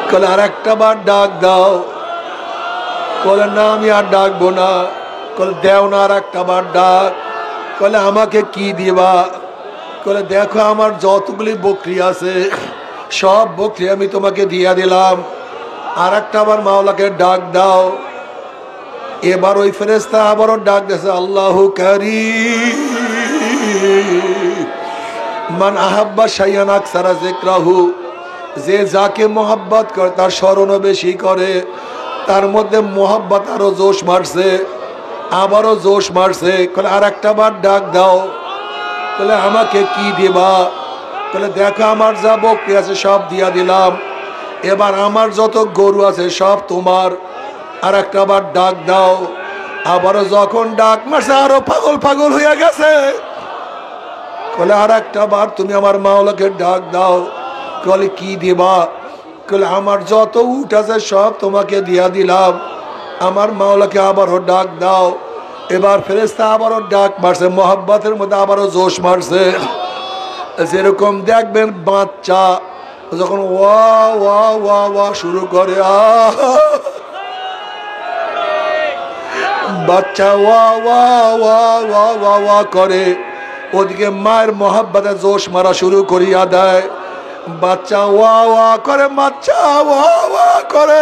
বলে আর একটা বার ডাক দাও। বলে না আমি আর ডাকবো না। বলে দেও না আর একটা বার ডাক। বলে আমাকে কি দিবা? বলে দেখো আমার যতগুলি বকরি আছে সব বকরি আমি তোমাকে দিয়া দিলাম, আর একটা বার মাওলাকে ডাক দাও। এবার ওই ফেরেশতা আবারও ডাক দিয়েছে আল্লাহু কারীম, মান আহাব্বা শাইআন আকসারা যিকরাহু, যে যাকে মোহাব্বত করে তার স্মরণও বেশি করে। তার মধ্যে মোহাব্বত আরো জোশ মারছে, আবারও জোশ মারছে। বলে আর একটা বার ডাক দাও। বলে আমাকে কি দিবা? বলে দেখো আমার যা বকরি আছে সব দিয়া দিলাম, এবার আমার যত গরু আছে সব তোমার, আর একটা বার ডাক দাও। আবারও যখন ডাক মারছে আরো পাগল পাগল হয়ে গেছে। বলে আর একটা বার তুমি আমার মাওলাকে ডাক দাও। বলে কি দিবা? বলে আমার যত উট আছে সব তোমাকে দিয়া দিলাম, আমার মাওলাকে আবারও ডাক দাও। এবার ফেরেশতা আবারও ডাক মারছে, মোহাব্বতের মধ্যে আবারও জোশ মারছে। যেরকম দেখবেন বাচ্চা যখন ওয়া ওয়া ওয়া ওয়া শুরু করে, বাচ্চা ওয়া ওয়া ওয়া ওয়া ওয়া ওয়া করে, ওদিকে মায়ের মোহাব্বতে জোশ মারা শুরু করিয়া দেয়। বাচ্চা ওয়া ওয়া করে, বাচ্চা ওয়া ওয়া করে,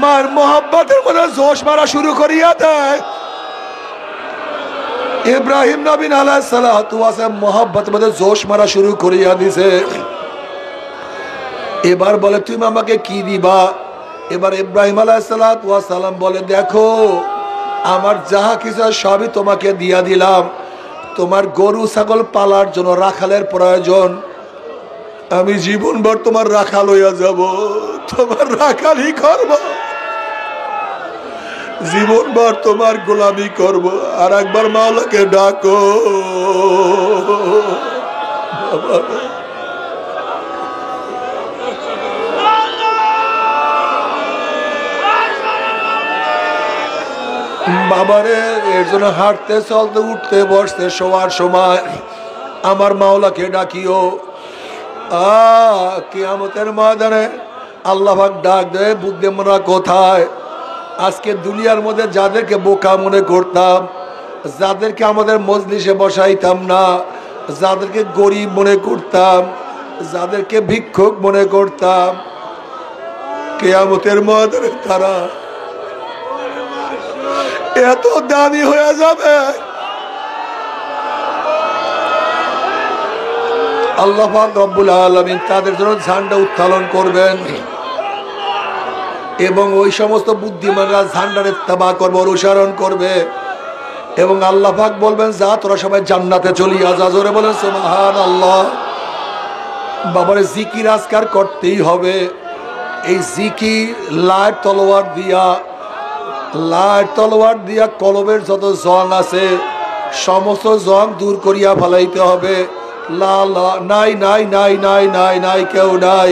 মায়ের মোহাব্বতের মধ্যে জোশ মারা শুরু করিয়া দেয়। ইব্রাহিম নবী আলাইহিস সালাতু ওয়াস সালাম মোহাব্বতের মধ্যে জোশ মারা শুরু করিয়া দিছে। এবার বলে তুমি আমাকে কি দিবা? এবার ইব্রাহিম আলাইহিস সালাতু ওয়াস সালাম বলে দেখো আমার যাহা কিছু সবই তোমাকে দিয়া দিলাম, তোমার গরু ছাগল পালার জন্য রাখালের প্রয়োজন, আমি জীবনভর তোমার রাখাল হইয়া যাব, তোমার রাখালি করব, জীবনভর তোমার গোলামি করব। আর একবার মাওলাকে ডাকো। বাবারে এর জন্য হাঁটতে চলতে উঠতে বসতে শোয়ার সময় আমার মাওলাকে ডাকিও। কিয়ামতের ময়দানে আল্লাহ পাক ডাক দেয়, বুদ্ধিমানরা কোথায়? আজকে দুনিয়ার মধ্যে যাদেরকে বোকা মনে করতাম, যাদেরকে আমাদের মজলিসে বসাইতাম না, যাদেরকে গরিব মনে করতাম, যাদেরকে ভিক্ষুক মনে করতাম, কিয়ামতের ময়দানে তারা এত দামি হয়ে যাবে। আল্লাহ পাক রব্বুল আলামিন তাদের জন্য ঝান্ডা উত্তোলন করবেন এবং ওই সমস্ত বুদ্ধিমানরা ঝান্ডার ইত্তেবা করবে, অনুসরণ করবে এবং আল্লাহ পাক বলবেন যা তোরা সবাই জান্নাতে চলিয়া যা। জোরে বলেন সুবহানাল্লাহ। বাবারে জিকির আজকার করতেই হবে। এই জিকির লাইট তলোয়ার দিয়া কলবের যত জং আছে সমস্ত জং দূর করিয়া ফেলাইতে হবে। লা লা নাই নাই নাই নাই নাই নাই কেউ নাই,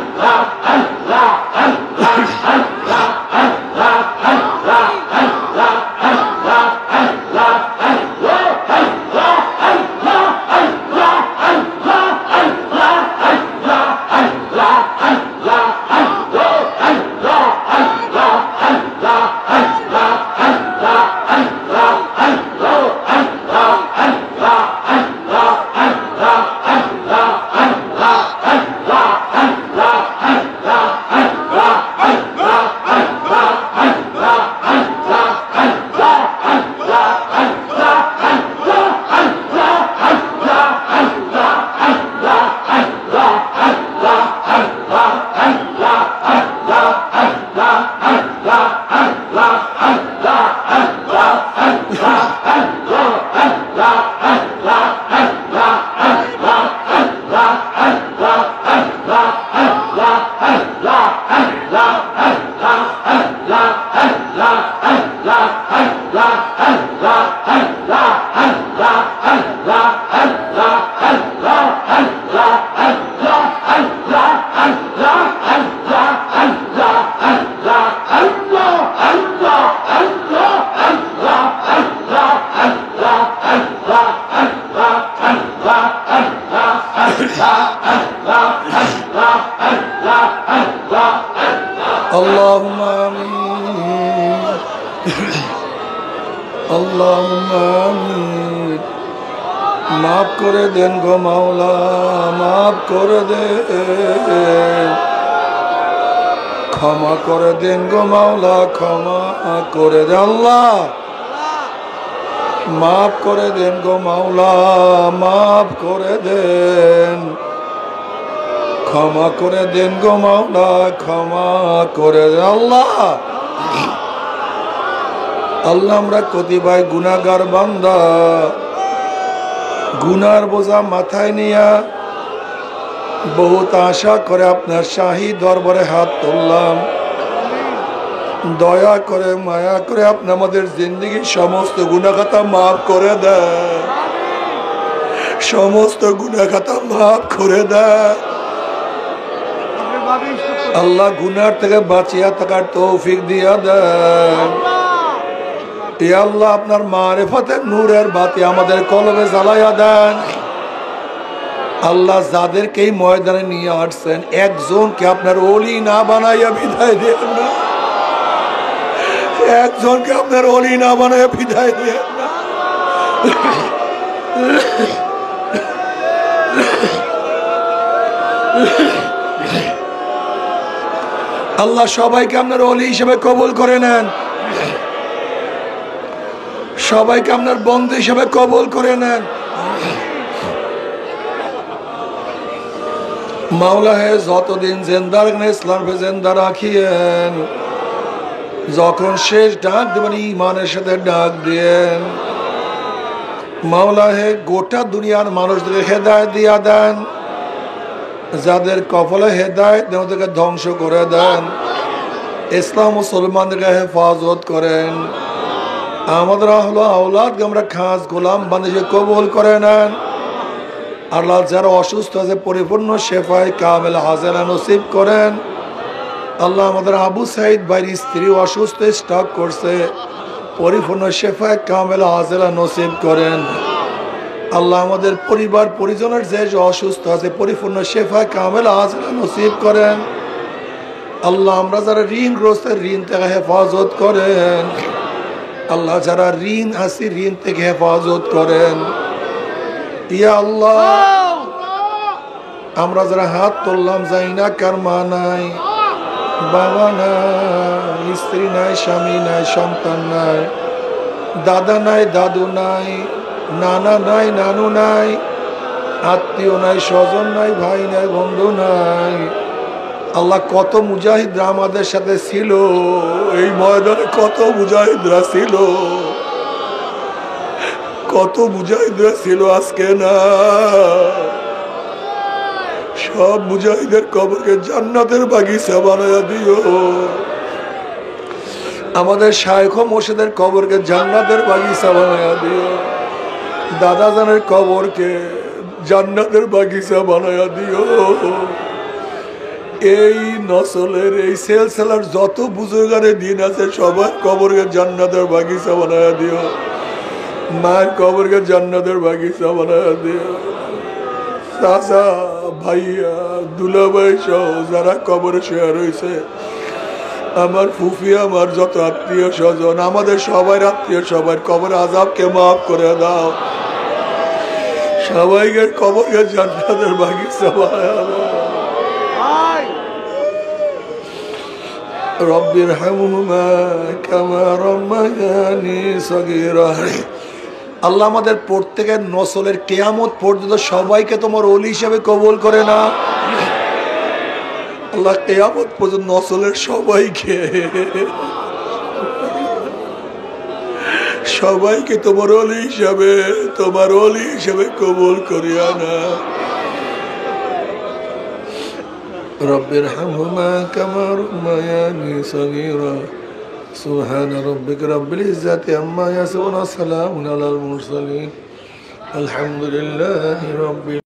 আল্লাহুম্মা আমিন। মাফ করে দেন গো মাওলা, মাফ করে দেন, ক্ষমা করে দেন গো মাওলা, ক্ষমা করে দেন। আল্লাহ মাফ করে দেন গো মাওলা, মাফ করে দেন, ক্ষমা করে দেন গো মাওলা, ক্ষমা করে দেন। আল্লাহ আল্লাহ আমরা কতিপয় গুনাহগার বান্দা, গুনার বোঝা মাথায় নিয়া বহুত আশা করে আপনার শাহী দরবারে হাত তুললাম। দয়া করে মায়া করে আপনি আমাদের জিন্দগির সমস্ত গুনাহ খাতা মাফ করে দেন, সমস্ত গুনাহ খাতা মাফ করে দেন। আল্লাহ গুনার থেকে বাঁচিয়া থাকার তৌফিক দিয়া দেন। ইয়া আল্লাহ আপনার মারিফতের নূরের বাতি আমাদের কলবে জ্বালাইয়া দেন। আল্লাহ যাদেরকে এই ময়দানে নিয়ে আসছেন একজনকে আপনার ওলি না বানাইয়া বিদায় দেন না, একজনকে আপনার ওলি না বানাইয়া বিদায় দেন না। আল্লাহ সবাইকে আপনার ওলি হিসেবে কবুল করে নেন, সবাইকে আপনার বন্ধু হিসেবে কবুল করে নেন। মাওলা হে যতদিন জিন্দা রাখেন ইসলাম পে জিন্দা রাখিয়েন, যখন শেষ ডাক দেবেন ইমানের সাথে ডাক দিয়েন। মাওলা হে গোটা দুনিয়ার মানুষদেরকে হেদায়েত দিয়া দেন, যাদের কপালে হেদায়েত নেই ওদেরকে ধ্বংস করে দেন। ইসলাম মুসলমানদেরকে হেফাজত করেন। আমাদের হলো আওলাদকে আমরা খাস গোলাম বানিয়ে কবুল করে নেন। আল্লাহ যারা অসুস্থ আছে পরিপূর্ণ শেফায় কামেল হাজেরা নসিব করেন। আল্লাহ আমাদের আবু সাইদ ভাইয়ের স্ত্রী অসুস্থ, স্টক করছে, পরিপূর্ণ শেফায় কামেল হাজেরা নসিব করেন। আল্লাহ আমাদের পরিবার পরিজনের যে অসুস্থ আছে পরিপূর্ণ শেফায় কামেল হাজেরা নসিব করেন। আল্লাহ আমরা যারা ঋণগ্রস্ত ঋণ থেকে হেফাজত করেন। আল্লাহ যারা ঋণ আছে ঋণ থেকে হেফাজত করেন। ইয়া আল্লাহ আমরা যারা হাত তুললাম যাই না, কার মা নাই, বাবা নাই, স্ত্রী নাই, স্বামী নাই, সন্তান নাই, দাদা নাই, দাদু নাই, নানা নাই, নানু নাই, আত্মীয় নাই, স্বজন নাই, ভাই নাই, বন্ধু নাই। আল্লাহ কত মুজাহিদরা আমাদের সাথে ছিল, এই ময়দানে কত মুজাহিদরা ছিল, কত মুজাহিদরা ছিল, আজকে না। সব মুজাহিদের কবরকে জান্নাতের বাগিচা বানায়া দিও। আমাদের শায়খ মোর্শেদের কবরকে জান্নাতের বাগিচা বানায়া দিও। দাদা জানের কবরকে জান্নাতের বাগিচা বানায়া দিও। এই নসলের এই সিলসিলার যত বুজুর্গানের দিন আছে সবার কবরকে জান্নাতের বাগিচা বানায়া দিও। মায়ের কবরকে জান্নাতের বাগিচা বানায়া দিও। চাচা, ভাইয়া, দুলাভাই সহ যারা কবরে শুয়ে রয়েছে, আমার ফুফি, আমার যত আত্মীয় স্বজন, আমাদের সবাই আত্মীয় সবার কবর আযাবকে মাফ করে দাও। সবাইকে কবরকে জান্নাতের বাগিচা বানায়া দাও। রব্বির হামহুমা কামা রাব্বায়ানি সগীরা। আল্লাহ আমাদের প্রত্যেকের নসলের কিয়ামত পর্যন্ত সবাইকে তোমার ওলি হিসেবে কবুল করে না। আল্লাহ কিয়ামত পর্যন্ত নসলের সবাইকে সবাইকে তোমার ওলি হিসেবে কবুল করিয়া না। রব্বির হামহুমা কামা রাব্বায়ানি সগীরা। সুবহান রাব্বিকা রাব্বিল ইজ্জাতি আম্মা ইয়াসিফুন ওয়া সালামুন আলাল মুরসালিন। আলহামদুলিল্লাহি রাব্বিল